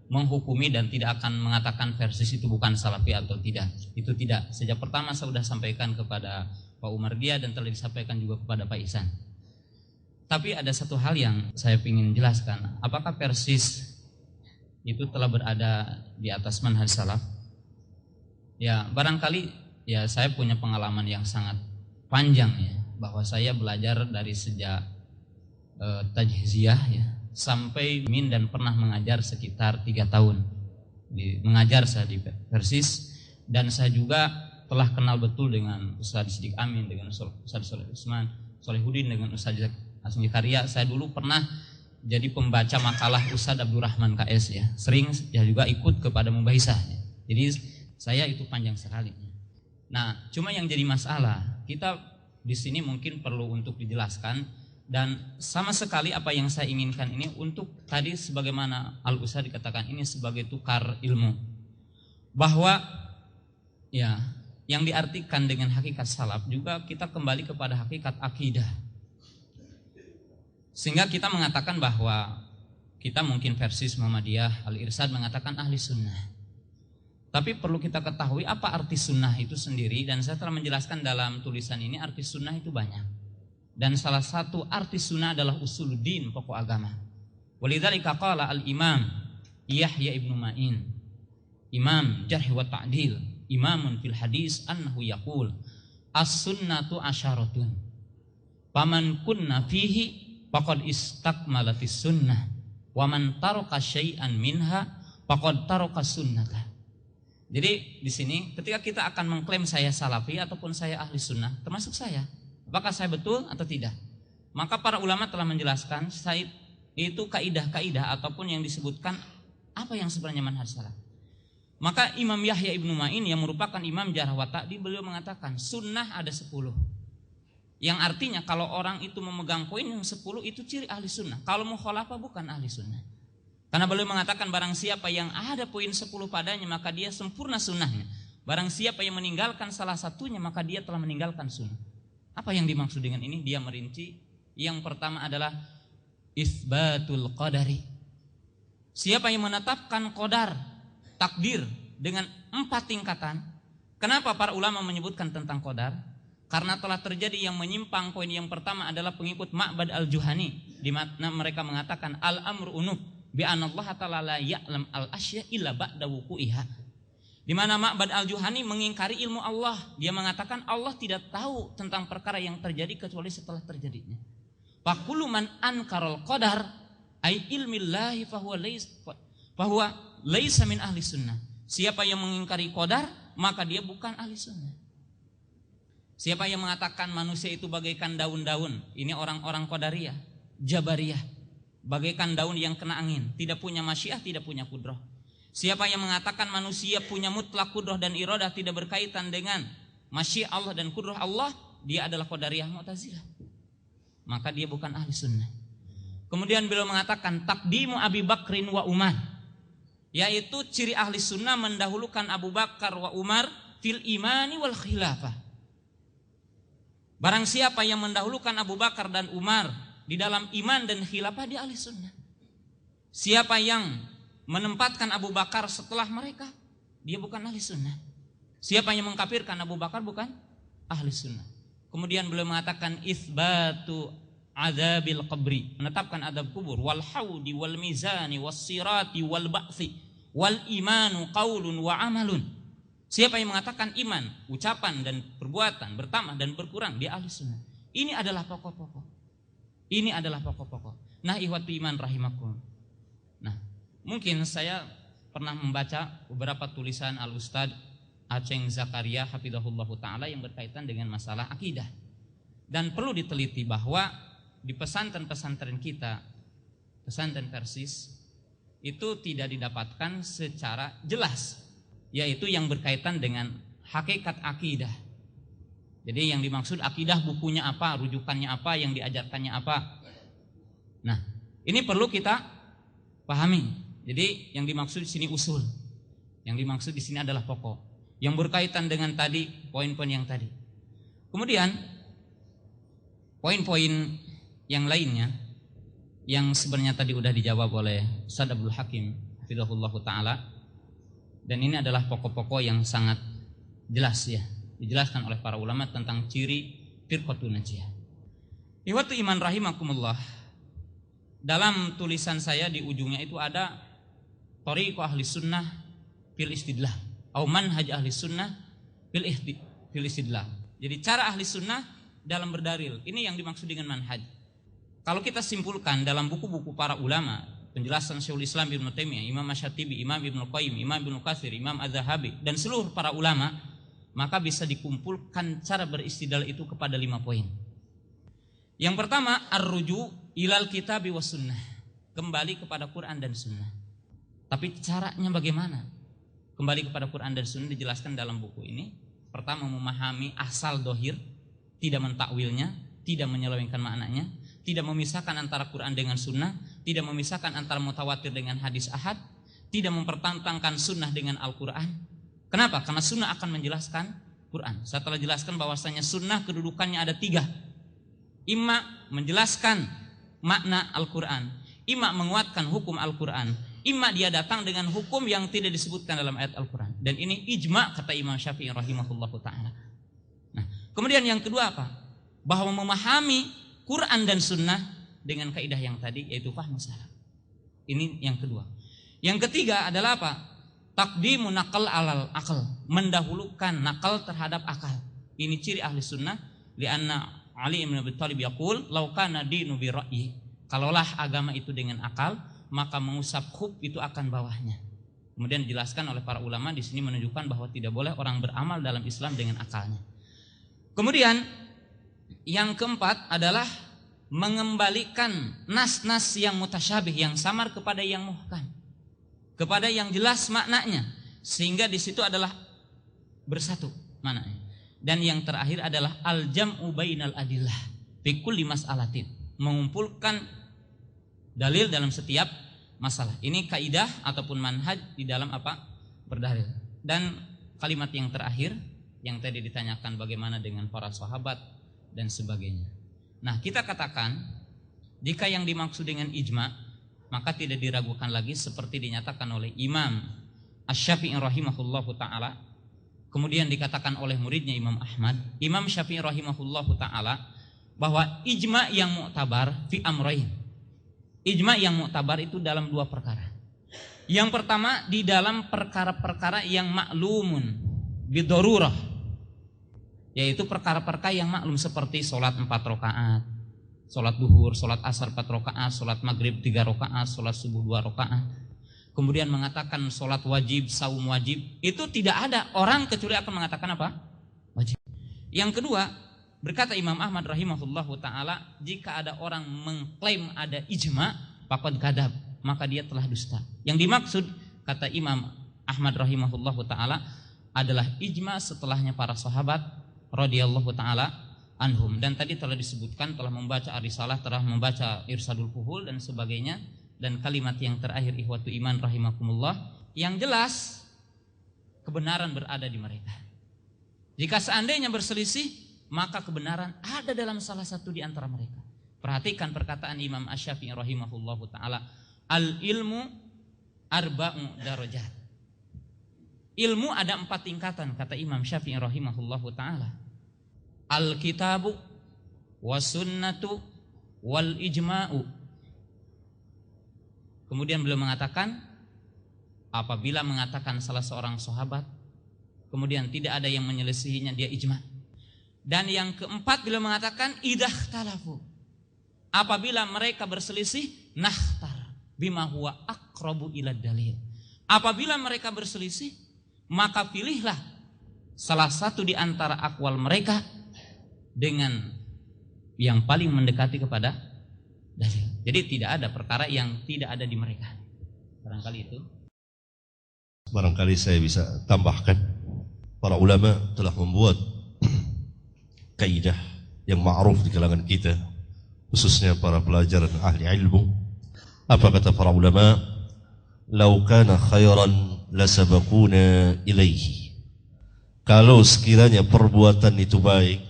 menghukumi dan tidak akan mengatakan Persis itu bukan salafi atau tidak. Itu tidak. Sejak pertama saya sudah sampaikan kepada Pak Umar Dia dan telah disampaikan juga kepada Pak Ihsan. Tapi ada satu hal yang saya ingin jelaskan. Apakah Persis itu telah berada di atas manhaj salaf? Ya barangkali ya saya punya pengalaman yang sangat panjang ya, bahwa saya belajar dari sejak tajhiziyah ya, sampai min dan pernah mengajar sekitar 3 tahun. Mengajar saya di Persis, dan saya juga telah kenal betul dengan Ustaz Siddiq Amin, dengan Ustaz Soleh Usman, Solehudin, dengan Ustaz Asmi Karya. Saya dulu pernah jadi pembaca makalah Ustaz Abdul Rahman KS ya. Sering ya juga ikut kepada mubahisah ya. Jadi saya itu panjang sekali. Nah, cuma yang jadi masalah, kita di sini mungkin perlu untuk dijelaskan, dan sama sekali apa yang saya inginkan ini untuk tadi sebagaimana Al-Ustaz dikatakan ini sebagai tukar ilmu, bahwa ya yang diartikan dengan hakikat salaf juga kita kembali kepada hakikat akidah, sehingga kita mengatakan bahwa kita mungkin Persis Muhammadiyah, Al-Irsad mengatakan ahli sunnah. Tapi perlu kita ketahui apa arti sunnah itu sendiri, dan saya telah menjelaskan dalam tulisan ini arti sunnah itu banyak. Dan salah satu arti sunnah adalah usuluddin, pokok agama. Walidzalika qala al-Imam Yahya ibnu Ma'in, Imam Jarh wa Ta'dil, imamun fil hadis, annahu yaqul as-sunnatu asyaratun. Faman kunna fihi faqad istakmalatis sunnah, wa man taraka syai'an minha faqad taraka sunnata. Jadi di sini ketika kita akan mengklaim saya salafi ataupun saya ahli sunnah, termasuk saya, apakah saya betul atau tidak? Maka para ulama telah menjelaskan saya itu kaidah-kaidah ataupun yang disebutkan Apa yang sebenarnya manhaj salaf? Maka Imam Yahya Ibnu Ma'in yang merupakan imam jarh wa ta'dil, beliau mengatakan sunnah ada 10. Yang artinya kalau orang itu memegang poin yang 10 itu ciri ahli sunnah. Kalau mukhalafah bukan ahli sunnah. Karena beliau mengatakan barang siapa yang ada poin 10 padanya maka dia sempurna sunnahnya. Barang siapa yang meninggalkan salah satunya maka dia telah meninggalkan sunnah. Apa yang dimaksud dengan ini? Dia merinci. Yang pertama adalah isbatul qadari. Siapa yang menetapkan qadar, takdir dengan 4 tingkatan. Kenapa para ulama menyebutkan tentang qadar? Karena telah terjadi yang menyimpang. Poin yang pertama adalah pengikut Ma'bad al-Juhani, di mana mereka mengatakan al-amru unuf bi anallaha ta'ala la ya'lam al-asya illa ba'da wuqu'iha. Di mana Ma'bad al-Juhani mengingkari ilmu Allah. Dia mengatakan Allah tidak tahu tentang perkara yang terjadi kecuali setelah terjadinya. Faqulu man ankarul qadar ay ilmillahi fahuwa laisa min ahli sunnah. Siapa yang mengingkari qadar maka dia bukan ahli sunnah. Siapa yang mengatakan manusia itu bagaikan daun-daun, ini orang-orang qadariyah, jabariyah, bagaikan daun yang kena angin, tidak punya masyiah, tidak punya kudrah. Siapa yang mengatakan manusia punya mutlak kudrah dan iradah tidak berkaitan dengan masyiah Allah dan kudrah Allah, dia adalah qadariyah mu'tazilah. Maka dia bukan ahli sunnah. Kemudian beliau mengatakan taqdimu Abi Bakrin wa Umar, yaitu ciri ahli sunnah mendahulukan Abu Bakar wa Umar fil imani wal khilafah. Barang siapa yang mendahulukan Abu Bakar dan Umar di dalam iman dan khilafah, dia ahli sunnah. Siapa yang menempatkan Abu Bakar setelah mereka, dia bukan ahli sunnah. Siapa yang mengkafirkan Abu Bakar bukan ahli sunnah. Kemudian beliau mengatakan itsbatu adzabil qabri, menetapkan adab kubur, wal haudi wal mizani was sirati wal ba'thi wal imanu qaulun wa amalun. Siapa yang mengatakan iman, ucapan dan perbuatan bertambah dan berkurang, dia ahli sunnah. Ini adalah pokok-pokok. Ini adalah pokok-pokok. Nah, ihwatu iman rahimakum. Nah, mungkin saya pernah membaca beberapa tulisan Al-Ustadz Aceng Zakaria hafizahullahu ta'ala yang berkaitan dengan masalah akidah. Dan perlu diteliti bahwa di pesantren-pesantren kita, pesantren Persis, itu tidak didapatkan secara jelas, yaitu yang berkaitan dengan hakikat akidah. Jadi yang dimaksud akidah bukunya apa, rujukannya apa, yang diajarkannya apa. Nah, ini perlu kita pahami. Jadi yang dimaksud di sini usul, yang dimaksud di sini adalah pokok, yang berkaitan dengan tadi poin-poin yang tadi. Kemudian poin-poin yang lainnya yang sebenarnya tadi udah dijawab oleh Ustaz Abdul Hakim hafizahullahu taala, dan ini adalah pokok-pokok yang sangat jelas ya, dijelaskan oleh para ulama tentang ciri firqatun najiyah. Ihwatu iman rahimakumullah. Dalam tulisan saya di ujungnya itu ada Thariqu ahli sunnah fil istidlah atau manhaj ahli sunnah fil istidlah. Jadi cara ahli sunnah dalam berdalil. Ini yang dimaksud dengan manhaj. Kalau kita simpulkan dalam buku-buku para ulama, penjelasan Syekhul Islam Ibnu Taimiyah, Imam Asy-Syatibi, Imam Ibnu Qayyim, Imam Ibnu Katsir, Imam Az-Zahabi, dan seluruh para ulama, maka bisa dikumpulkan cara beristidlal itu kepada 5 poin. Yang pertama, ar-ruju ilal kitabi was sunnah, kembali kepada Quran dan sunnah. Tapi caranya bagaimana? Kembali kepada Quran dan sunnah dijelaskan dalam buku ini. Pertama, memahami asal dohir, tidak mentakwilnya, tidak menyelewengkan maknanya, tidak memisahkan antara Quran dengan sunnah, tidak memisahkan antara mutawatir dengan hadis ahad, tidak mempertentangkan sunnah dengan Al-Quran. Kenapa? Karena sunnah akan menjelaskan Quran. Saya telah jelaskan bahwasanya sunnah kedudukannya ada 3. Imma menjelaskan makna Al-Quran, imma menguatkan hukum Al-Quran, imma dia datang dengan hukum yang tidak disebutkan dalam ayat Al-Quran. Dan ini ijma kata Imam Syafi'i rahimahullahu ta'ala. Nah, kemudian yang kedua apa? Bahwa memahami Quran dan sunnah dengan kaidah yang tadi, yaitu fahmu salaf. Ini yang kedua. Yang ketiga adalah apa? Taqdimu naqal alal akal, mendahulukan nakal terhadap akal. Ini ciri ahli sunnah. Lianna Ali ibn Abi Thalib yaqul, "Lau kana dinu bi ra'yi." Kalaulah agama itu dengan akal, maka mengusap khuf itu akan bawahnya. Kemudian dijelaskan oleh para ulama di sini menunjukkan bahwa tidak boleh orang beramal dalam Islam dengan akalnya. Kemudian yang keempat adalah mengembalikan nas-nas yang mutasyabih, yang samar kepada yang muhkam. kepada yang jelas maknanya, sehingga di situ adalah bersatu maknanya. Dan yang terakhir adalah al-jam'u bainal adillah fi kulli mas'alatin, mengumpulkan dalil dalam setiap masalah. Ini kaidah ataupun manhaj di dalam apa? Berdalil. Dan kalimat yang terakhir yang tadi ditanyakan bagaimana dengan para sahabat dan sebagainya. Nah, kita katakan jika yang dimaksud dengan ijma, maka tidak diragukan lagi seperti dinyatakan oleh Imam Asy-Syafi'i rahimahullahu taala, kemudian dikatakan oleh muridnya Imam Ahmad, Imam Syafi'i rahimahullahu taala, bahwa ijma yang mu'tabar fi amrain. Ijma yang mu'tabar itu dalam dua perkara. Yang pertama di dalam perkara-perkara yang maklumun bidorurah, yaitu perkara-perkara yang maklum seperti sholat 4 rakaat, sholat duhur, sholat asar 4 rakaat, sholat maghrib 3 rakaat, sholat subuh 2 rakaat. Kemudian mengatakan sholat wajib, saum wajib, itu tidak ada orang kecuali akan mengatakan apa? Wajib. Yang kedua, berkata Imam Ahmad rahimahullahu ta'ala, jika ada orang mengklaim ada ijma, faqad kadzab, maka dia telah dusta. Yang dimaksud, kata Imam Ahmad rahimahullahu ta'ala, adalah ijma setelahnya para sahabat radhiyallahu ta'ala anhum. Dan tadi telah disebutkan, telah membaca Ar-Risalah, telah membaca Irsadul Fuhul dan sebagainya. Dan kalimat yang terakhir, ikhwatu iman rahimakumullah, yang jelas kebenaran berada di mereka. Jika seandainya berselisih, maka kebenaran ada dalam salah satu di antara mereka. Perhatikan perkataan Imam Asy-Syafi'i rahimahullahu ta'ala, al-ilmu arba'u darajat. Ilmu ada 4 tingkatan, kata Imam Syafi'i rahimahullahu ta'ala. Al-kitabu was-sunnatu wal-ijma'u. Kemudian beliau mengatakan, apabila mengatakan salah seorang sahabat, kemudian tidak ada yang menyelisihinya, dia ijma. Dan yang keempat beliau mengatakan, idah talafu, apabila mereka berselisih, nahtar bima huwa aqrabu ila dalil. Apabila mereka berselisih, maka pilihlah salah satu di antara akwal mereka dengan yang paling mendekati kepada dalil. Jadi tidak ada perkara yang tidak ada di mereka. Barangkali itu. Barangkali saya bisa tambahkan, para ulama telah membuat kaidah yang ma'ruf di kalangan kita, khususnya para pelajar dan ahli ilmu. Apa kata para ulama? Lau kana khairan lasabaquna ilaihi. Kalau sekiranya perbuatan itu baik,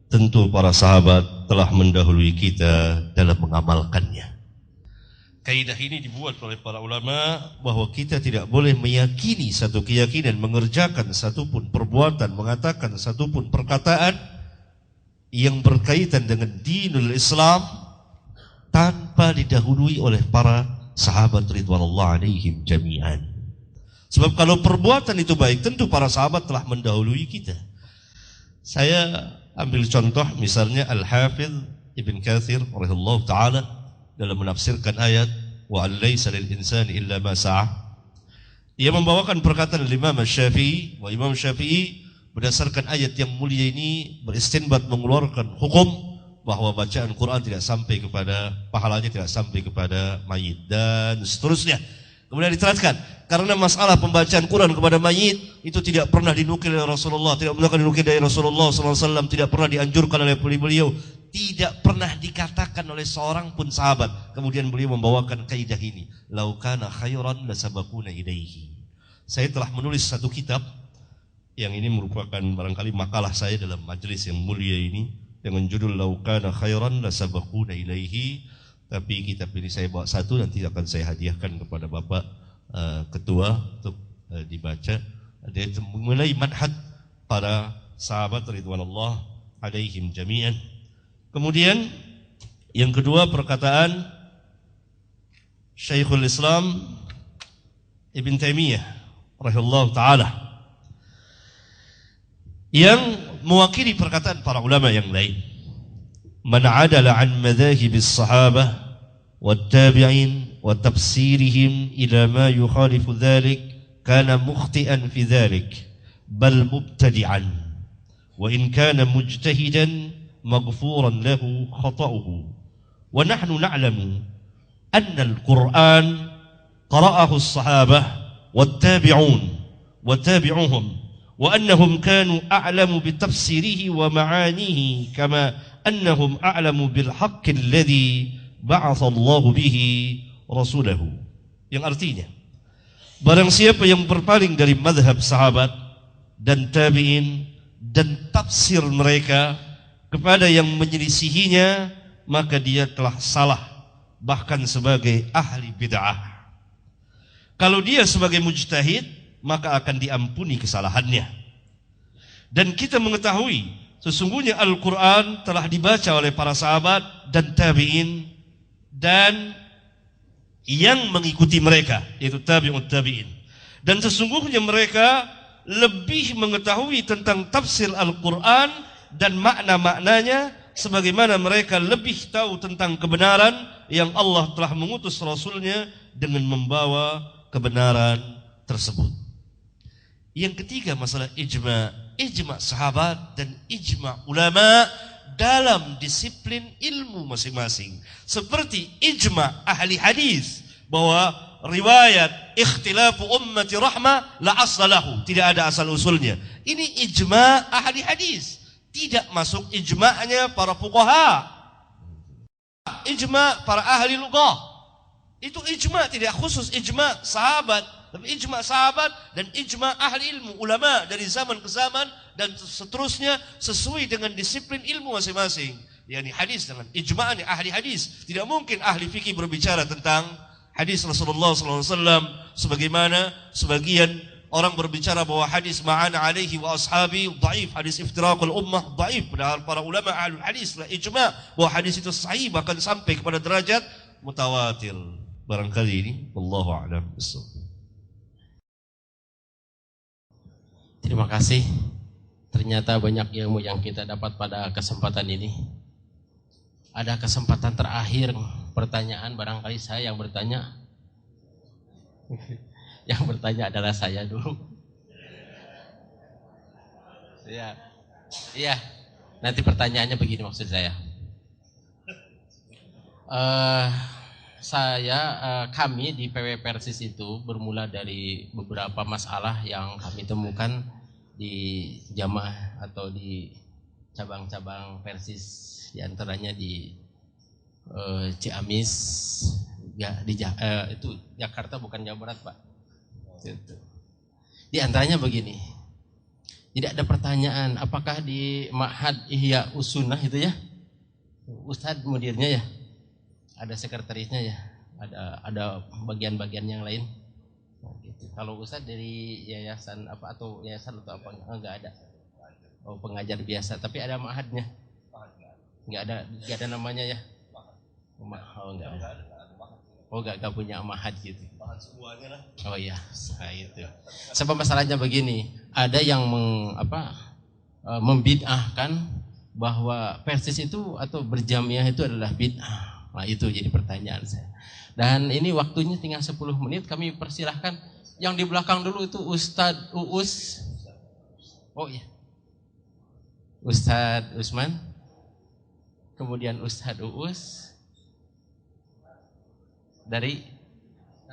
tentu para sahabat telah mendahului kita dalam mengamalkannya. Kaidah ini dibuat oleh para ulama bahwa kita tidak boleh meyakini satu keyakinan, mengerjakan satu pun perbuatan, mengatakan satu pun perkataan yang berkaitan dengan dinul Islam tanpa didahului oleh para sahabat ridwanullah alaihim jami'an. Sebab kalau perbuatan itu baik, tentu para sahabat telah mendahului kita. Saya ambil contoh misalnya Al-Hafidh Ibn Katsir rahimahullah ta'ala dalam menafsirkan ayat wa an laysa lil insani illa ma sa'a. Ia membawakan perkataan Imam Asy-Syafi'i, wa Imam Syafi'i berdasarkan ayat yang mulia ini beristinbat mengeluarkan hukum bahwa bacaan Quran tidak sampai kepada pahalanya, tidak sampai kepada mayit dan seterusnya. Kemudian diterangkan, karena masalah pembacaan Quran kepada mayit itu tidak pernah dinukil oleh Rasulullah, tidak pernah dinukil dari Rasulullah SAW, tidak pernah dianjurkan oleh beliau, tidak pernah dikatakan oleh seorang pun sahabat. Kemudian beliau membawakan kaidah ini, lau kana khairan lasabaquna ilaihi. Saya telah menulis satu kitab yang ini merupakan barangkali makalah saya dalam majelis yang mulia ini dengan judul lau kana khairan lasabaquna ilaihi. Tapi kitab ini saya bawa satu, nanti akan saya hadiahkan kepada Bapak Ketua untuk dibaca. Dia mengenai manhaj para sahabat ridwanullah alaihim jami'an. Kemudian yang kedua perkataan Syekhul Islam Ibn Taimiyah rahimahullah ta'ala yang mewakili perkataan para ulama yang lain. Man adala an madhahibis sahabah والتابعين وتفسيرهم إلى ما يخالف ذلك كان مخطئا في ذلك بل مبتدعا وإن كان مجتهدا مغفورا له خطأه ونحن نعلم أن القرآن قرأه الصحابة والتابعون وتابعوهم وأنهم كانوا أعلم بتفسيره ومعانيه كما أنهم أعلم بالحق الذي بعث الله به رسوله. Yang artinya, barang siapa yang berpaling dari mazhab sahabat dan tabi'in dan tafsir mereka kepada yang menyelisihinya, maka dia telah salah, bahkan sebagai ahli bid'ah. Kalau dia sebagai mujtahid, maka akan diampuni kesalahannya. Dan kita mengetahui sesungguhnya Al-Quran telah dibaca oleh para sahabat dan tabi'in dan yang mengikuti mereka, yaitu tabi'ut tabi'in. Dan sesungguhnya mereka lebih mengetahui tentang tafsir Al-Quran dan makna-maknanya, sebagaimana mereka lebih tahu tentang kebenaran yang Allah telah mengutus Rasulnya dengan membawa kebenaran tersebut. Yang ketiga, masalah ijma sahabat dan ijma ulama dalam disiplin ilmu masing-masing. Seperti ijma ahli hadis bahwa riwayat ikhtilafu ummati rahmah la asla lahu, tidak ada asal usulnya. Ini ijma ahli hadis, tidak masuk ijma'nya para fuqaha, ijma para ahli lughah. Itu ijma, tidak khusus ijma sahabat, tapi ijma sahabat dan ijma ahli ilmu, ulama dari zaman ke zaman dan seterusnya sesuai dengan disiplin ilmu masing-masing. Yani hadis dengan ijma'nya ahli hadis. Tidak mungkin ahli fikih berbicara tentang hadis Rasulullah SAW sebagaimana sebagian orang berbicara bahwa hadis ma'ana alaihi wa ashabi dhaif, hadis iftiraqul ummah dhaif. Padahal para ulama ahli hadis telah ijma' bahwa hadis itu sahih, bahkan sampai kepada derajat mutawatir. Barangkali ini wallahu a'lam bissawab. Terima kasih. Ternyata banyak ilmu yang kita dapat pada kesempatan ini. Ada kesempatan terakhir pertanyaan, barangkali saya yang bertanya. Yang bertanya adalah saya dulu. Iya. Nanti pertanyaannya begini maksud saya. Kami di PW Persis itu bermula dari beberapa masalah yang kami temukan di jamaah atau di cabang-cabang Persis, di antaranya di Ciamis, ya, itu Jakarta bukan Jawa Barat Pak. Di antaranya begini, tidak ada pertanyaan apakah di Ma'had Ihya Usunnah itu ya, Ustadz mudirnya ya, ada sekretarisnya ya, ada bagian-bagian yang lain. Nah, gitu. Kalau Ustadz dari yayasan apa atau yayasan atau apa enggak ada. Oh, pengajar biasa, tapi ada ma'hadnya. Enggak ada namanya ya. Oh enggak ada. Oh enggak punya ma'had gitu. Oh iya, itu. Sebab masalahnya begini, ada yang membid'ahkan bahwa Persis itu atau berjamiah itu adalah bid'ah. Nah itu jadi pertanyaan saya. Dan ini waktunya tinggal 10 menit, kami persilahkan. Yang di belakang dulu itu Ustadz Uus. Oh iya, Ustadz Usman. Kemudian Ustadz Uus dari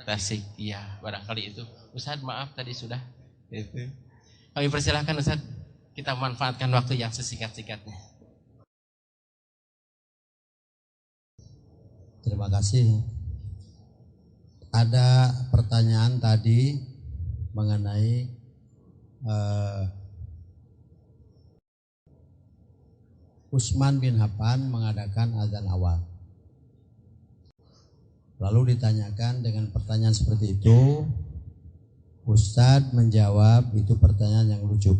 Tasik. Iya, barangkali itu. Ustadz maaf tadi sudah. Itu. Kami persilahkan Ustadz, kita manfaatkan waktu yang sesingkat-singkatnya. Terima kasih. Ada pertanyaan tadi mengenai Utsman bin Affan mengadakan azan awal. Lalu ditanyakan dengan pertanyaan seperti itu, Ustadz menjawab itu pertanyaan yang lucu.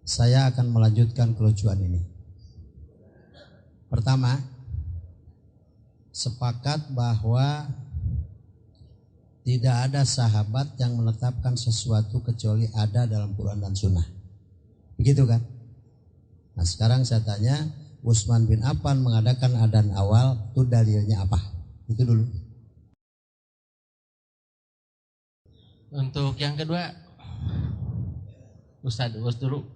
Saya akan melanjutkan kelucuan ini. Pertama, sepakat bahwa tidak ada sahabat yang menetapkan sesuatu kecuali ada dalam Quran dan Sunnah. Begitu kan? Nah sekarang saya tanya, Utsman bin Affan mengadakan adzan awal, itu dalilnya apa? Itu dulu. Untuk yang kedua, Ustadz Uus dulu.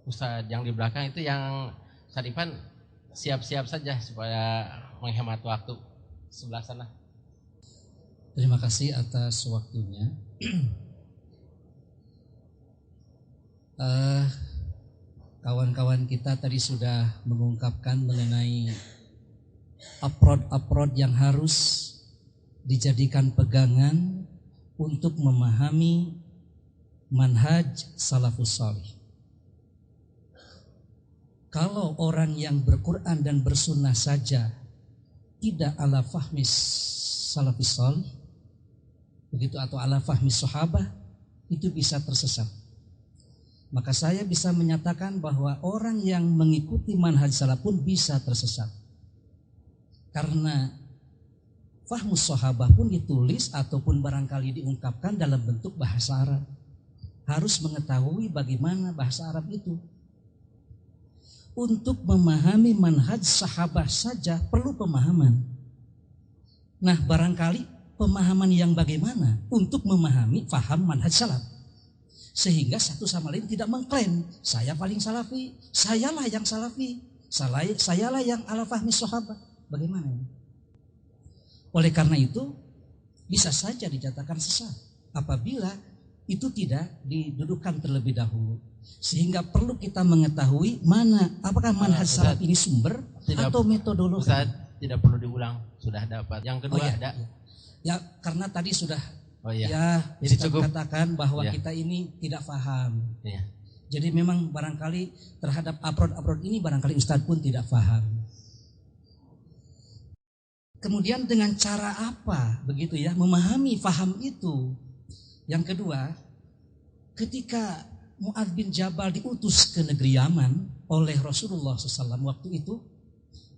Ustadz yang di belakang itu yang Ustadz Ivan siap-siap saja supaya menghemat waktu. sebelah sana. Terima kasih atas waktunya. Kawan-kawan kita tadi sudah mengungkapkan mengenai approach yang harus dijadikan pegangan untuk memahami manhaj salafus salih. Kalau orang yang berquran dan bersunnah saja tidak ala fahmis salafus salih, begitu, atau ala fahmis sahabah, itu bisa tersesat. Maka saya bisa menyatakan bahwa orang yang mengikuti manhaj salaf pun bisa tersesat. Karena fahmus sahabah pun ditulis ataupun barangkali diungkapkan dalam bentuk bahasa Arab. Harus mengetahui bagaimana bahasa Arab itu. Untuk memahami manhaj sahabah saja perlu pemahaman. Nah, barangkali pemahaman yang bagaimana untuk memahami faham manhaj salaf. Sehingga satu sama lain tidak mengklaim, saya paling salafi, sayalah yang salafi, sayalah yang ala fahmi sahabat. Bagaimana ini? Oleh karena itu, bisa saja dinyatakan sesat apabila itu tidak didudukan terlebih dahulu. Sehingga perlu kita mengetahui mana, apakah manhaj salaf ini sumber atau metodologi. Ustaz, tidak perlu diulang, sudah dapat. Yang kedua ada. Ya, karena tadi sudah. Oh iya. Ya, jadi Ustaz cukup katakan bahwa ya, kita ini tidak paham. Ya. Jadi memang barangkali terhadap approach ini barangkali Ustaz pun tidak paham. Kemudian dengan cara apa begitu ya memahami faham itu. Yang kedua, ketika Mu'adz bin Jabal diutus ke negeri Yaman oleh Rasulullah SAW waktu itu,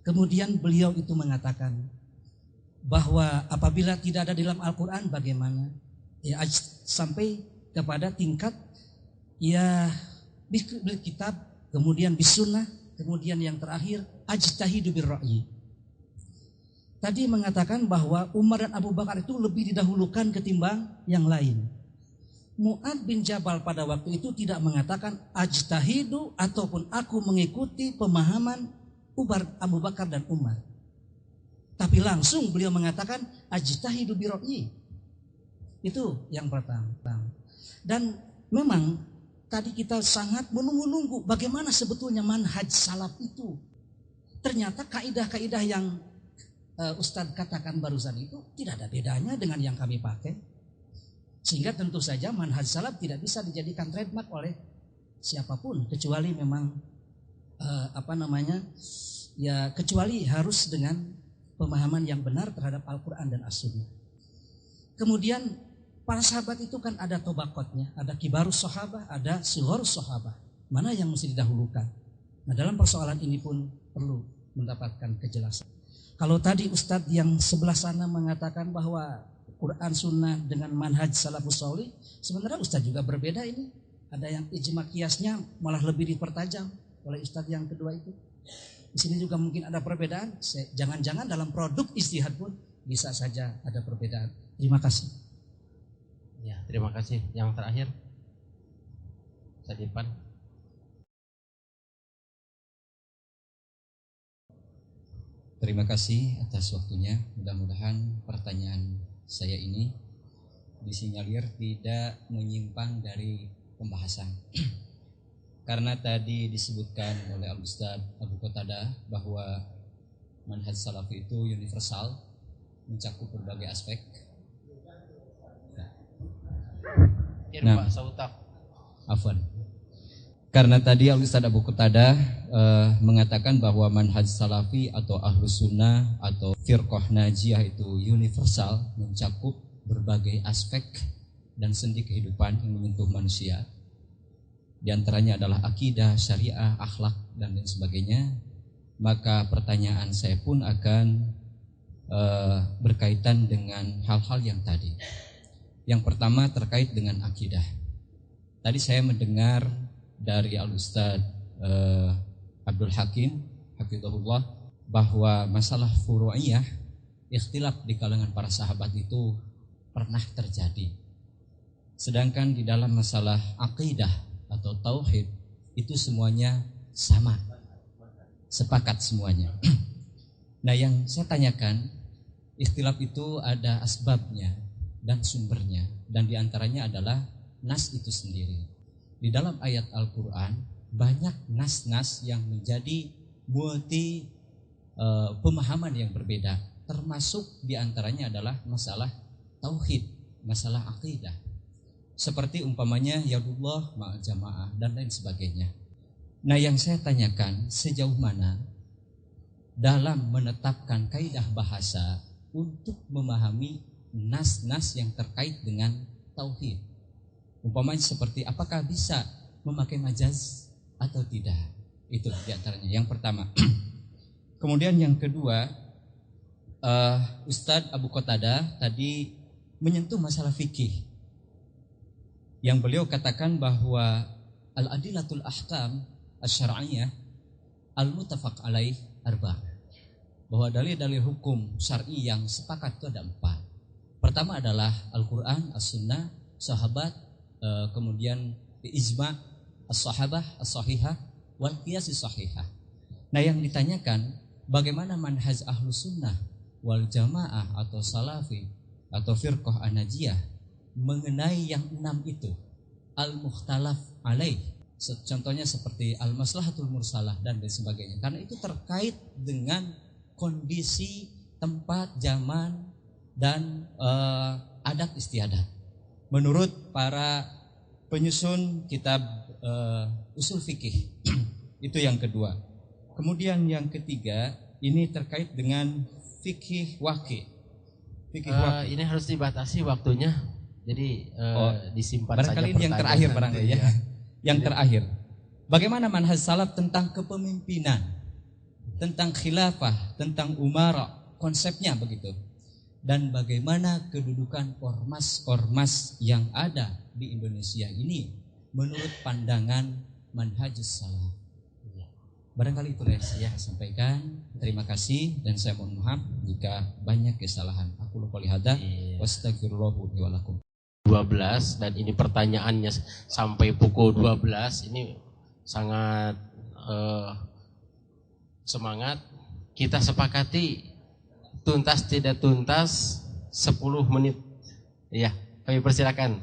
kemudian beliau itu mengatakan bahwa apabila tidak ada dalam Al-Quran bagaimana? Ya, sampai kepada tingkat ya bil kitab, kemudian bis sunnah, kemudian yang terakhir ajtahidu bir ra'yi. Tadi mengatakan bahwa Umar dan Abu Bakar itu lebih didahulukan ketimbang yang lain. Mu'adz bin Jabal pada waktu itu tidak mengatakan ajtahidu ataupun aku mengikuti pemahaman Abu Bakar dan Umar. Tapi langsung beliau mengatakan ajtahidu bi ra'yi. Itu yang pertama. Dan memang tadi kita sangat menunggu-nunggu bagaimana sebetulnya manhaj salaf itu. Ternyata kaidah-kaidah yang Ustadz katakan barusan itu tidak ada bedanya dengan yang kami pakai. Sehingga tentu saja manhaj salaf tidak bisa dijadikan trademark oleh siapapun kecuali memang kecuali harus dengan pemahaman yang benar terhadap Al-Quran dan As-Sunnah. Kemudian para sahabat itu kan ada tobakotnya, ada kibarus sahabah, ada sigharus sahabah. Mana yang mesti didahulukan? Nah, dalam persoalan ini pun perlu mendapatkan kejelasan. Kalau tadi Ustadz yang sebelah sana mengatakan bahwa Quran Sunnah dengan manhaj salafus sholih, sebenarnya Ustadz juga berbeda ini. Ada yang ijma kiasnya malah lebih dipertajam oleh Ustadz yang kedua itu. Di sini juga mungkin ada perbedaan. Jangan-jangan dalam produk ijtihad pun bisa saja ada perbedaan. Terima kasih. Ya, terima kasih. Yang terakhir, Sadipan. Terima kasih atas waktunya. Mudah-mudahan pertanyaan saya ini disinyalir tidak menyimpang dari pembahasan. Karena tadi disebutkan oleh Al-Ustaz Abu Qatadah bahwa manhaj salaf itu universal, mencakup berbagai aspek. Nah, afwan. Karena tadi Al-Ustaz Abu Qatadah mengatakan bahwa manhaj salafi atau ahlus sunnah atau firqah najiyah itu universal, mencakup berbagai aspek dan sendi kehidupan yang menyentuh manusia. Di antaranya adalah akidah, syariah, akhlak dan lain sebagainya. Maka pertanyaan saya pun akan berkaitan dengan hal-hal yang tadi. Yang pertama terkait dengan akidah. Tadi saya mendengar dari Al-Ustaz Abdul Hakim hafizahullah bahwa masalah furu'iyah, ikhtilaf di kalangan para sahabat itu pernah terjadi. Sedangkan di dalam masalah akidah atau tauhid itu semuanya sama, sepakat semuanya. Nah, yang saya tanyakan, ikhtilaf itu ada asbabnya dan sumbernya, dan diantaranya adalah nas itu sendiri. Di dalam ayat Al-Quran banyak nas-nas yang menjadi multi pemahaman yang berbeda, termasuk diantaranya adalah masalah tauhid, masalah akidah, seperti umpamanya yadullah ma'al jamaah dan lain sebagainya. Nah, yang saya tanyakan, sejauh mana dalam menetapkan kaidah bahasa untuk memahami nas-nas yang terkait dengan tauhid, umpamanya seperti apakah bisa memakai majaz atau tidak, itu diantaranya yang pertama. Kemudian yang kedua, Ustadz Abu Qatadah tadi menyentuh masalah fikih, yang beliau katakan bahwa al-adilatul ahkam asy-syar'iyyah al-muttafaq alaih arba', bahwa dalil-dalil hukum syar'i yang sepakat itu ada 4. Pertama adalah Al-Quran, As-Sunnah, Sahabat, kemudian ijma' as-sahabah as-sahihah wal qiyas as-sahihah. Nah, yang ditanyakan bagaimana manhaj Ahlus Sunnah wal Jamaah atau Salafi atau Firqah An-Najiyah mengenai yang 6 itu, al-mukhtalaf alaih, contohnya seperti al-maslahatul mursalah dan lain sebagainya, karena itu terkait dengan kondisi, tempat, zaman dan adat istiadat menurut para penyusun kitab usul fikih. Itu yang kedua. Kemudian yang ketiga, ini terkait dengan fikih waqi'. Ini harus dibatasi waktunya, jadi disimpan saja. Barangkali ini yang terakhir barangkali ya. Yang terakhir, bagaimana manhaj salaf tentang kepemimpinan, tentang khilafah, tentang umara, konsepnya begitu. Dan bagaimana kedudukan ormas-ormas yang ada di Indonesia ini menurut pandangan manhajus salaf. Barangkali itu yang saya sampaikan. Terima kasih dan saya mohon maaf jika banyak kesalahan. Aku lupa lihada. Wastaghfirullahu li wa lakum. 12 dan ini pertanyaannya sampai pukul 12, ini sangat semangat. Kita sepakati tuntas tidak tuntas 10 menit. Iya, kami persilakan.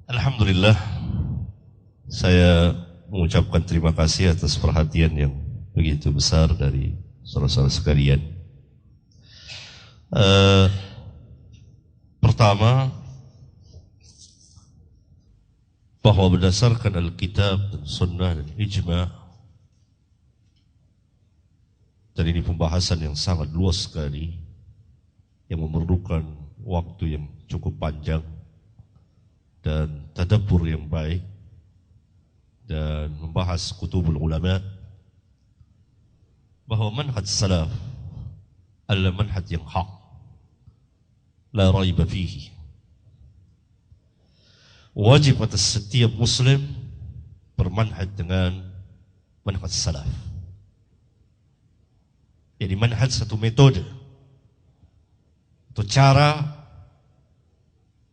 Alhamdulillah, saya mengucapkan terima kasih atas perhatian yang begitu besar dari saudara-saudara sekalian. Pertama, bahwa berdasarkan Alkitab dan Sunnah dan Ijma', dan ini pembahasan yang sangat luas sekali, yang memerlukan waktu yang cukup panjang dan tadabbur yang baik, dan membahas kutubul ulama, bahwa manhaj salaf adalah manhaj yang hak, la raiba fihi. Wajib atas setiap muslim bermanhaj dengan manhaj salaf. Jadi manhaj satu metode atau cara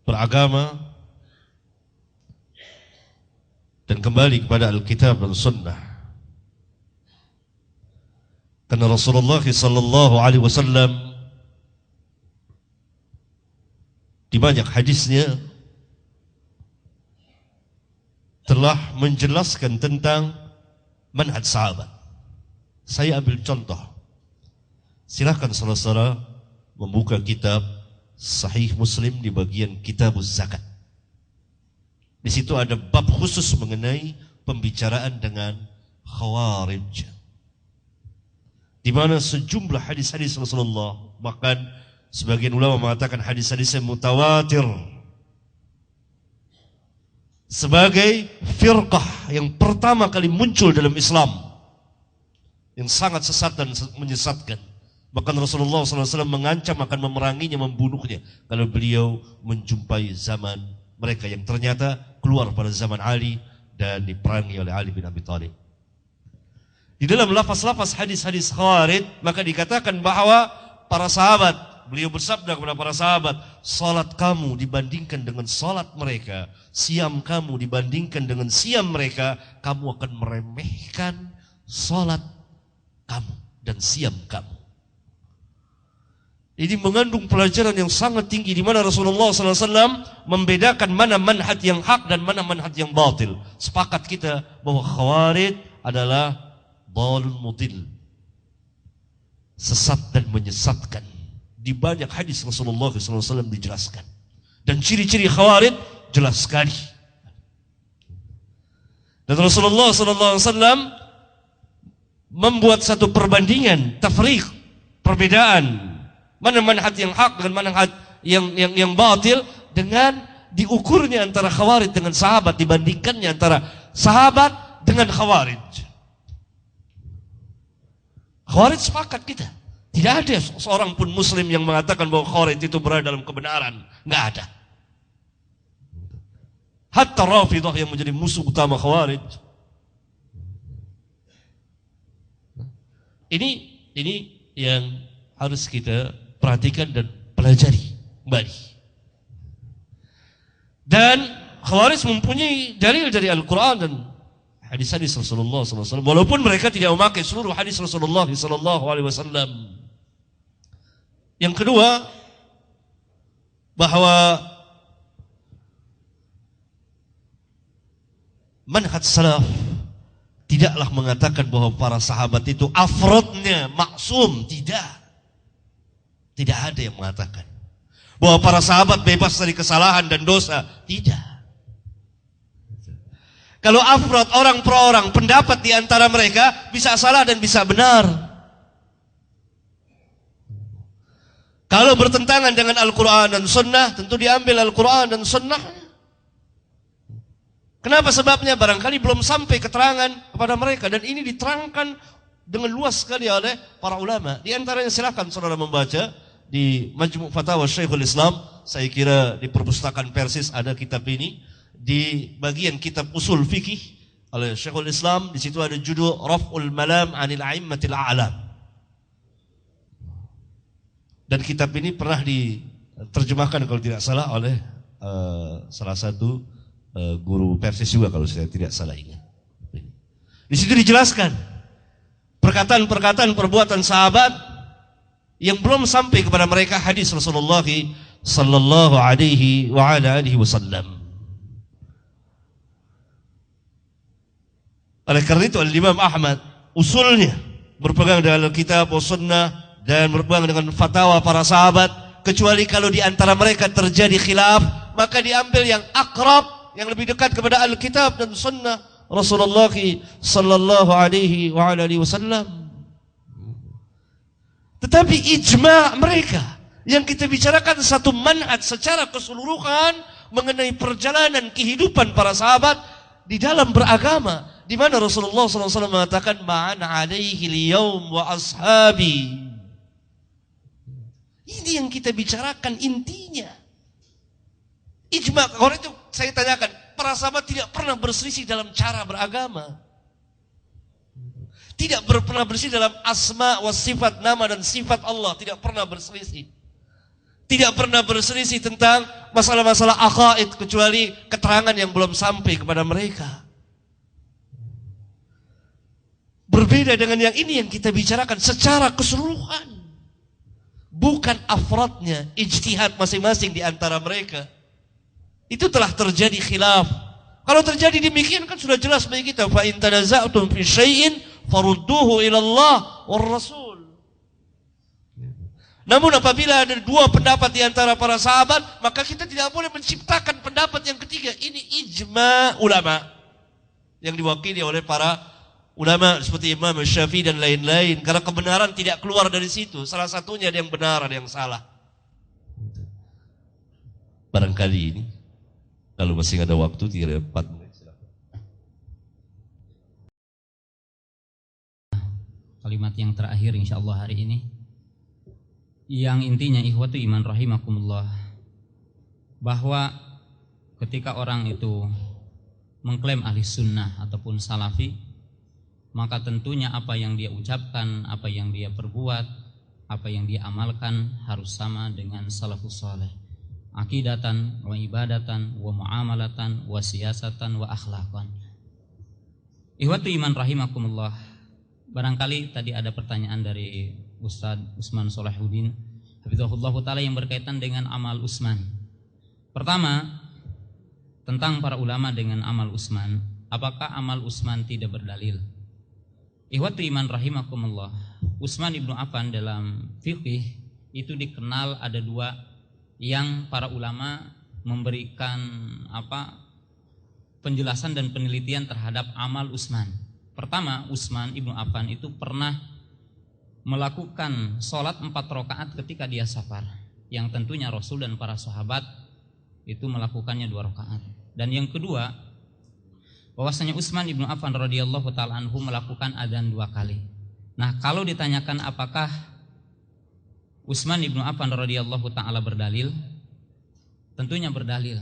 beragama dan kembali kepada Alkitab dan Sunnah. Karena Rasulullah sallallahu alaihi wasallam di banyak hadisnya telah menjelaskan tentang manhaj sahabat. Saya ambil contoh. Silakan saudara-saudara membuka kitab Sahih Muslim di bagian Kitabuz Zakat. Di situ ada bab khusus mengenai pembicaraan dengan Khawarij, di mana sejumlah hadis-hadis Rasulullah, bahkan sebagian ulama mengatakan hadis-hadisnya mutawatir, sebagai firqah yang pertama kali muncul dalam Islam, yang sangat sesat dan menyesatkan. Bahkan Rasulullah SAW mengancam akan memeranginya, membunuhnya kalau beliau menjumpai zaman mereka yang ternyata keluar pada zaman Ali dan diperangi oleh Ali bin Abi Thalib. Di dalam lafaz-lafaz hadis-hadis Khawarij, maka dikatakan bahwa para sahabat, beliau bersabda kepada para sahabat, salat kamu dibandingkan dengan salat mereka, siam kamu dibandingkan dengan siam mereka, kamu akan meremehkan salat kamu. dan siam kamu. Ini mengandung pelajaran yang sangat tinggi di mana Rasulullah SAW membedakan mana manhaj yang hak dan mana manhaj yang batil. Sepakat kita bahwa Khawarij adalah dhalun mudil, sesat dan menyesatkan. Di banyak hadis Rasulullah SAW dijelaskan. Dan ciri-ciri Khawarij jelas sekali. Dan Rasulullah SAW membuat satu perbandingan, tafriq, perbedaan. Mana manhaj yang hak dengan manhaj yang batil, dengan diukurnya antara Khawarij dengan sahabat, dibandingkannya antara sahabat dengan Khawarij. Khawarij sepakat kita. Tidak ada seorang pun muslim yang mengatakan bahwa Khawarij itu berada dalam kebenaran. Enggak ada. Hatta Rafidah yang menjadi musuh utama Khawarij. Ini yang harus kita perhatikan dan pelajari kembali. Dan Khawarij mempunyai dalil dari Al-Quran dan hadis-hadis Rasulullah SAW. Walaupun mereka tidak memakai seluruh hadis Rasulullah SAW. Yang kedua, bahwa manhaj salaf tidaklah mengatakan bahwa para sahabat itu afrodnya maksum. Tidak ada yang mengatakan bahwa para sahabat bebas dari kesalahan dan dosa. Tidak. Kalau afrod, orang per orang, pendapat di antara mereka bisa salah dan bisa benar. Kalau bertentangan dengan Al-Quran dan Sunnah, tentu diambil Al-Quran dan Sunnah. Kenapa sebabnya? Barangkali belum sampai keterangan kepada mereka. Dan ini diterangkan dengan luas sekali oleh para ulama. Di antaranya silakan saudara membaca di Majmu' Fatawa Syekhul Islam. Saya kira di perpustakaan Persis ada kitab ini. Di bagian kitab usul fikih oleh Syekhul Islam, di situ ada judul Raf'ul Malam 'anil A'immatil A'lam. Dan kitab ini pernah diterjemahkan kalau tidak salah oleh salah satu guru Persis juga kalau saya tidak salah ingat. Di situ dijelaskan perkataan-perkataan perbuatan sahabat yang belum sampai kepada mereka hadis Rasulullah sallallahu alaihi wa ala alihi wasallam. Oleh karena itu Al-Imam Ahmad usulnya berpegang dengan Alkitab wa Sunnah dan berpegang dengan fatwa para sahabat, kecuali kalau di antara mereka terjadi khilaf, maka diambil yang akrab, yang lebih dekat kepada Alkitab dan Sunnah Rasulullah sallallahu alaihi wa alihi wasallam. Tetapi ijma' mereka yang kita bicarakan satu manhaj secara keseluruhan mengenai perjalanan kehidupan para sahabat di dalam beragama, di mana Rasulullah SAW mengatakan ma'ana alaihi liyawm wa ashabi. Ini yang kita bicarakan intinya. Ijma'. Kalau itu saya tanyakan, para sahabat tidak pernah berselisih dalam cara beragama. Tidak pernah berselisih dalam asma wa sifat, nama dan sifat Allah. Tidak pernah berselisih. Tidak pernah berselisih tentang masalah-masalah aqaid, kecuali keterangan yang belum sampai kepada mereka. Berbeda dengan yang ini yang kita bicarakan secara keseluruhan. Bukan afradnya, ijtihad masing-masing di antara mereka. Itu telah terjadi khilaf. Kalau terjadi demikian kan sudah jelas bagi kita. Fa in tanaza'tum fi syai'in farudduhu ila Allah war Rasul. Namun apabila ada dua pendapat di antara para sahabat, maka kita tidak boleh menciptakan pendapat yang ketiga. Ini ijma' ulama yang diwakili oleh para ulama seperti Imam Syafi'i dan lain-lain. Karena kebenaran tidak keluar dari situ. Salah satunya ada yang benar, ada yang salah. Barangkali ini, kalau masih ada waktu, 3-4 menit. Kalimat yang terakhir insyaallah hari ini, yang intinya ikhwatu iman rahimakumullah, bahwa ketika orang itu mengklaim ahli sunnah ataupun salafi, maka tentunya apa yang dia ucapkan, apa yang dia perbuat, apa yang dia amalkan harus sama dengan salafus saleh. Aqidatan wa ibadatan wa muamalatan wa siyasatan wa akhlaqan. Ihwatu iman rahimakumullah, barangkali tadi ada pertanyaan dari Ustadz Usman Solahuddin hafizahullah taala yang berkaitan dengan amal Utsman. Pertama, tentang para ulama dengan amal Utsman, apakah amal Utsman tidak berdalil? Ikhwatu iman rahimakumullah, Utsman ibnu Affan dalam fikih itu dikenal ada dua yang para ulama memberikan penjelasan dan penelitian terhadap amal Utsman. Pertama, Utsman ibnu Affan itu pernah melakukan sholat 4 rakaat ketika dia safar, yang tentunya Rasul dan para sahabat itu melakukannya 2 rakaat. Dan yang kedua, bahwasanya Utsman ibnu Affan radhiyallahu taala anhu melakukan adzan 2 kali. Nah, kalau ditanyakan apakah Utsman ibnu Affan radhiyallahu taala berdalil, tentunya berdalil,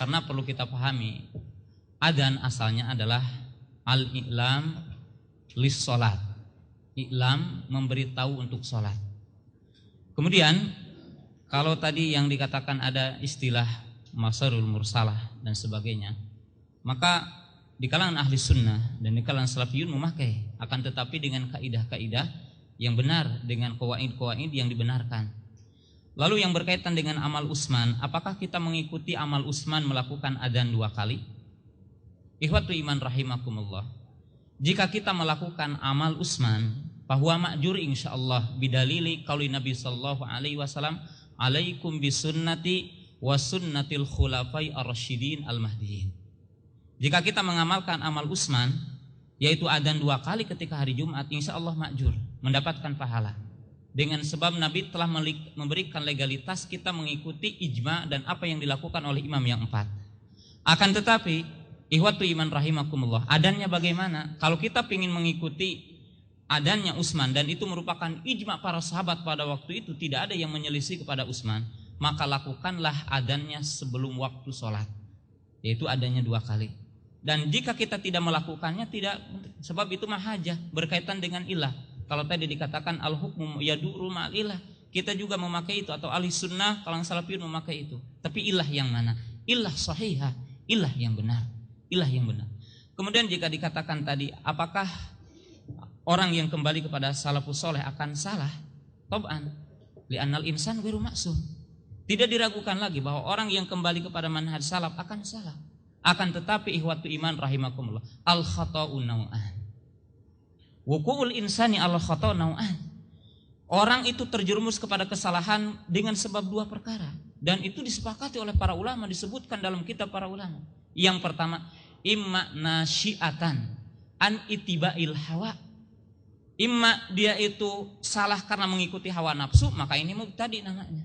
karena perlu kita pahami adzan asalnya adalah al-i'lam lis salat. I'lam memberitahu untuk salat. Kemudian kalau tadi yang dikatakan ada istilah masarul mursalah dan sebagainya, maka di kalangan ahli sunnah dan di kalangan salafiyun memakai, akan tetapi dengan kaidah-kaidah yang benar, dengan qawaid-qawaid yang dibenarkan. Lalu yang berkaitan dengan amal Utsman, apakah kita mengikuti amal Utsman melakukan adzan 2 kali? Ikhwatu iman rahimakumullah, jika kita melakukan amal Utsman, bahwa ma'jur insyaallah bidalili qauli Nabi sallallahu alaihi wasallam, alaikum bisunnati wa sunnatil khulafai ar-rasyidin al-mahdiyyin. Jika kita mengamalkan amal Utsman, yaitu adzan 2 kali ketika hari Jumat, insyaallah ma'jur, mendapatkan pahala. Dengan sebab Nabi telah memberikan legalitas kita mengikuti ijma dan apa yang dilakukan oleh imam yang 4. Akan tetapi, ikhwatu iman rahimakumullah, adanya bagaimana? Kalau kita ingin mengikuti adanya Utsman dan itu merupakan ijma para sahabat pada waktu itu, tidak ada yang menyelisih kepada Utsman, maka lakukanlah adanya sebelum waktu sholat, yaitu adanya 2 kali. Dan jika kita tidak melakukannya, tidak, sebab itu mahajah, berkaitan dengan ilah. Kalau tadi dikatakan al-hukmu yaduru ma'al ilah, kita juga memakai itu, atau ahli sunnah kalangan salafiyun memakai itu. Tapi ilah yang mana? Ilah sahihah, ilah yang benar, ilah yang benar. Kemudian jika dikatakan tadi, apakah orang yang kembali kepada salafus soleh akan salah? Tab'an, li'annal insan ghairu ma'sum. Tidak diragukan lagi bahwa orang yang kembali kepada manhaj salaf akan salah. Akan tetapi ikhwatu iman rahimakumullah, al-khata'u naw'an. Wuku'ul insani al-khata'u naw'an. Orang itu terjerumus kepada kesalahan dengan sebab 2 perkara, dan itu disepakati oleh para ulama, disebutkan dalam kitab para ulama. Yang pertama, imma nasyi'atan an itiba'il hawa. Imma dia itu salah karena mengikuti hawa nafsu, maka ini mubtadi namanya.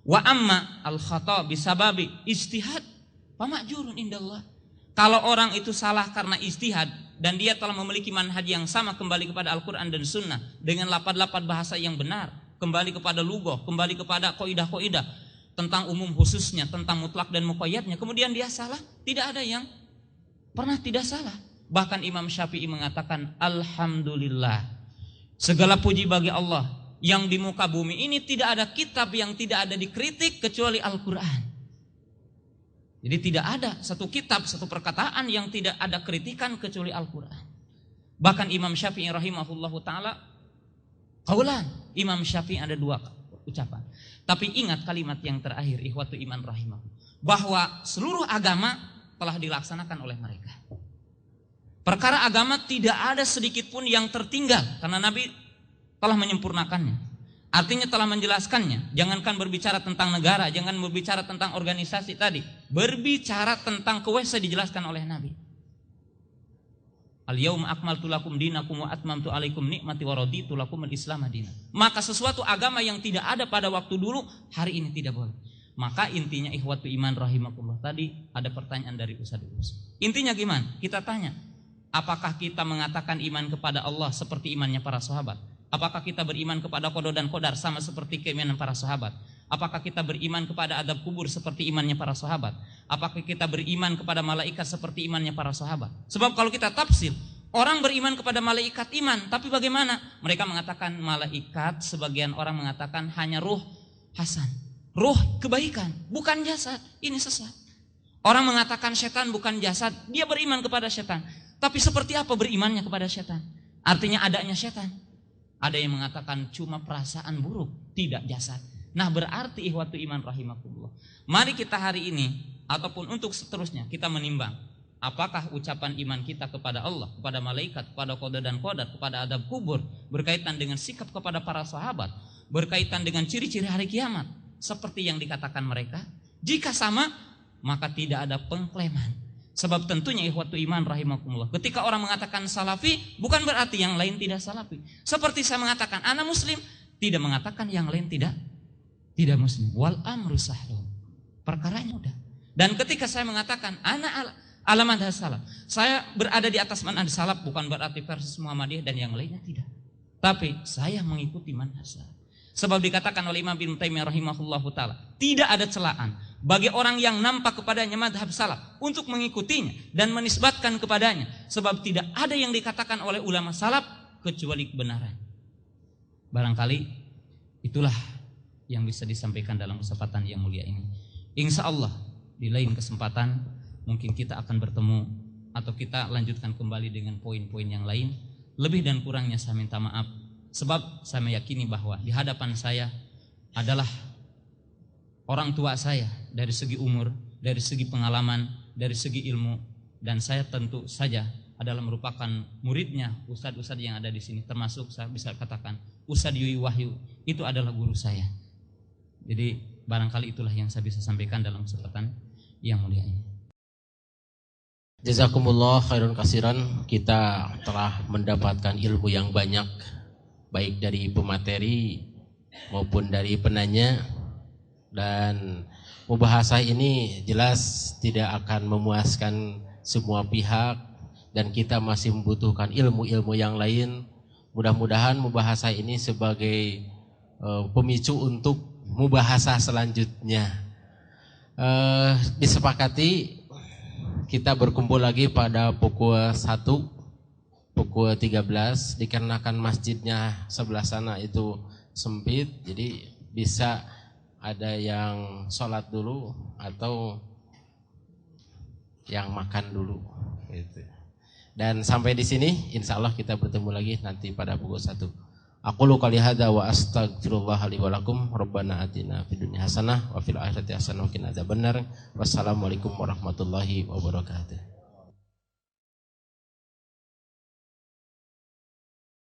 Wa amma al-khata' bisababi ijtihad fa ma'jurun indallah. Kalau orang itu salah karena ijtihad dan dia telah memiliki manhaj yang sama, kembali kepada Al-Qur'an dan Sunnah dengan lapad-lapad bahasa yang benar, kembali kepada lughah, kembali kepada kaidah-kaidah tentang umum khususnya, tentang mutlak dan muqayyadnya, kemudian dia salah, tidak ada yang pernah tidak salah. Bahkan Imam Syafi'i mengatakan, alhamdulillah, segala puji bagi Allah yang di muka bumi ini tidak ada kitab yang tidak ada dikritik kecuali Al-Quran. Jadi tidak ada satu kitab, satu perkataan yang tidak ada kritikan kecuali Al-Quran. Bahkan Imam Syafi'i rahimahullahu ta'ala, qaulan, Imam Syafi'i ada 2 ucapan. Tapi ingat kalimat yang terakhir, ikhwatu iman rahimahullah, bahwa seluruh agama telah dilaksanakan oleh mereka. Perkara agama tidak ada sedikit pun yang tertinggal, karena Nabi telah menyempurnakannya. Artinya telah menjelaskannya. Jangankan berbicara tentang negara, jangan berbicara tentang organisasi tadi, berbicara tentang kuasa dijelaskan oleh Nabi. Al-yauma akmaltu lakum dinakum wa atmamtu alaikum nikmati wa raditu lakum al-islam dinan. Maka sesuatu agama yang tidak ada pada waktu dulu, hari ini tidak boleh. Maka intinya ikhwatu iman rahimakumullah, tadi ada pertanyaan dari Ustaz. Intinya gimana? Kita tanya, apakah kita mengatakan iman kepada Allah seperti imannya para sahabat? Apakah kita beriman kepada qada dan qadar sama seperti keimanan para sahabat? Apakah kita beriman kepada adab kubur seperti imannya para sahabat? Apakah kita beriman kepada malaikat seperti imannya para sahabat? Sebab kalau kita tafsir, orang beriman kepada malaikat iman, tapi bagaimana? Mereka mengatakan malaikat, sebagian orang mengatakan hanya ruh hasan, ruh kebaikan, bukan jasad. Ini sesat. Orang mengatakan setan bukan jasad, dia beriman kepada setan. Tapi seperti apa berimannya kepada setan? Artinya adanya setan. Ada yang mengatakan cuma perasaan buruk, tidak jasad. Nah berarti ihwatu iman rahimakumullah. Mari kita hari ini ataupun untuk seterusnya kita menimbang. Apakah ucapan iman kita kepada Allah, kepada malaikat, kepada qada dan qadar, kepada adab kubur, berkaitan dengan sikap kepada para sahabat, berkaitan dengan ciri-ciri hari kiamat, seperti yang dikatakan mereka? Jika sama, maka tidak ada pengklaiman. Sebab tentunya ihwatu iman rahimakumullah, ketika orang mengatakan salafi, bukan berarti yang lain tidak salafi. Seperti saya mengatakan ana muslim, tidak mengatakan yang lain tidak muslim. Wal amru sahlun. Perkaranya udah. Dan ketika saya mengatakan ana ala manhaj salaf, saya berada di atas manhaj salaf, bukan berarti versus Muhammadiyah dan yang lainnya, tidak. Tapi saya mengikuti manhaj salaf. Sebab dikatakan oleh Imam Ibnu Taimiyah rahimahullahu taala, tidak ada celaan bagi orang yang nampak kepadanya madhab salaf untuk mengikutinya dan menisbatkan kepadanya. Sebab tidak ada yang dikatakan oleh ulama salaf kecuali kebenaran. Barangkali itulah yang bisa disampaikan dalam kesempatan yang mulia ini. Insya Allah di lain kesempatan mungkin kita akan bertemu atau kita lanjutkan kembali dengan poin-poin yang lain. Lebih dan kurangnya saya minta maaf, sebab saya meyakini bahwa di hadapan saya adalah orang tua saya dari segi umur, dari segi pengalaman, dari segi ilmu, dan saya tentu saja adalah merupakan muridnya ustadz-ustadz yang ada di sini, termasuk saya bisa katakan Ustadz Yui Wahyu itu adalah guru saya. Jadi barangkali itulah yang saya bisa sampaikan dalam kesempatan yang mulia ini. Jazakumullah khairan kasiran. Kita telah mendapatkan ilmu yang banyak, baik dari pemateri maupun dari penanya. Dan mubahasah ini jelas tidak akan memuaskan semua pihak, dan kita masih membutuhkan ilmu-ilmu yang lain. Mudah-mudahan mubahasah ini sebagai pemicu untuk mubahasah selanjutnya. Disepakati kita berkumpul lagi pada pukul 1, pukul 13, dikarenakan masjidnya sebelah sana itu sempit, jadi bisa ada yang sholat dulu atau yang makan dulu gitu. Dan sampai di sini insya Allah kita bertemu lagi nanti pada pukul 1. Aqulu qouli hadza wa astaghfirullah li wa lakum. Rabbana atina fid dunya hasanah wa fil akhirati hasanah wa qina adzabannar. Wassalamualaikum warahmatullahi wabarakatuh.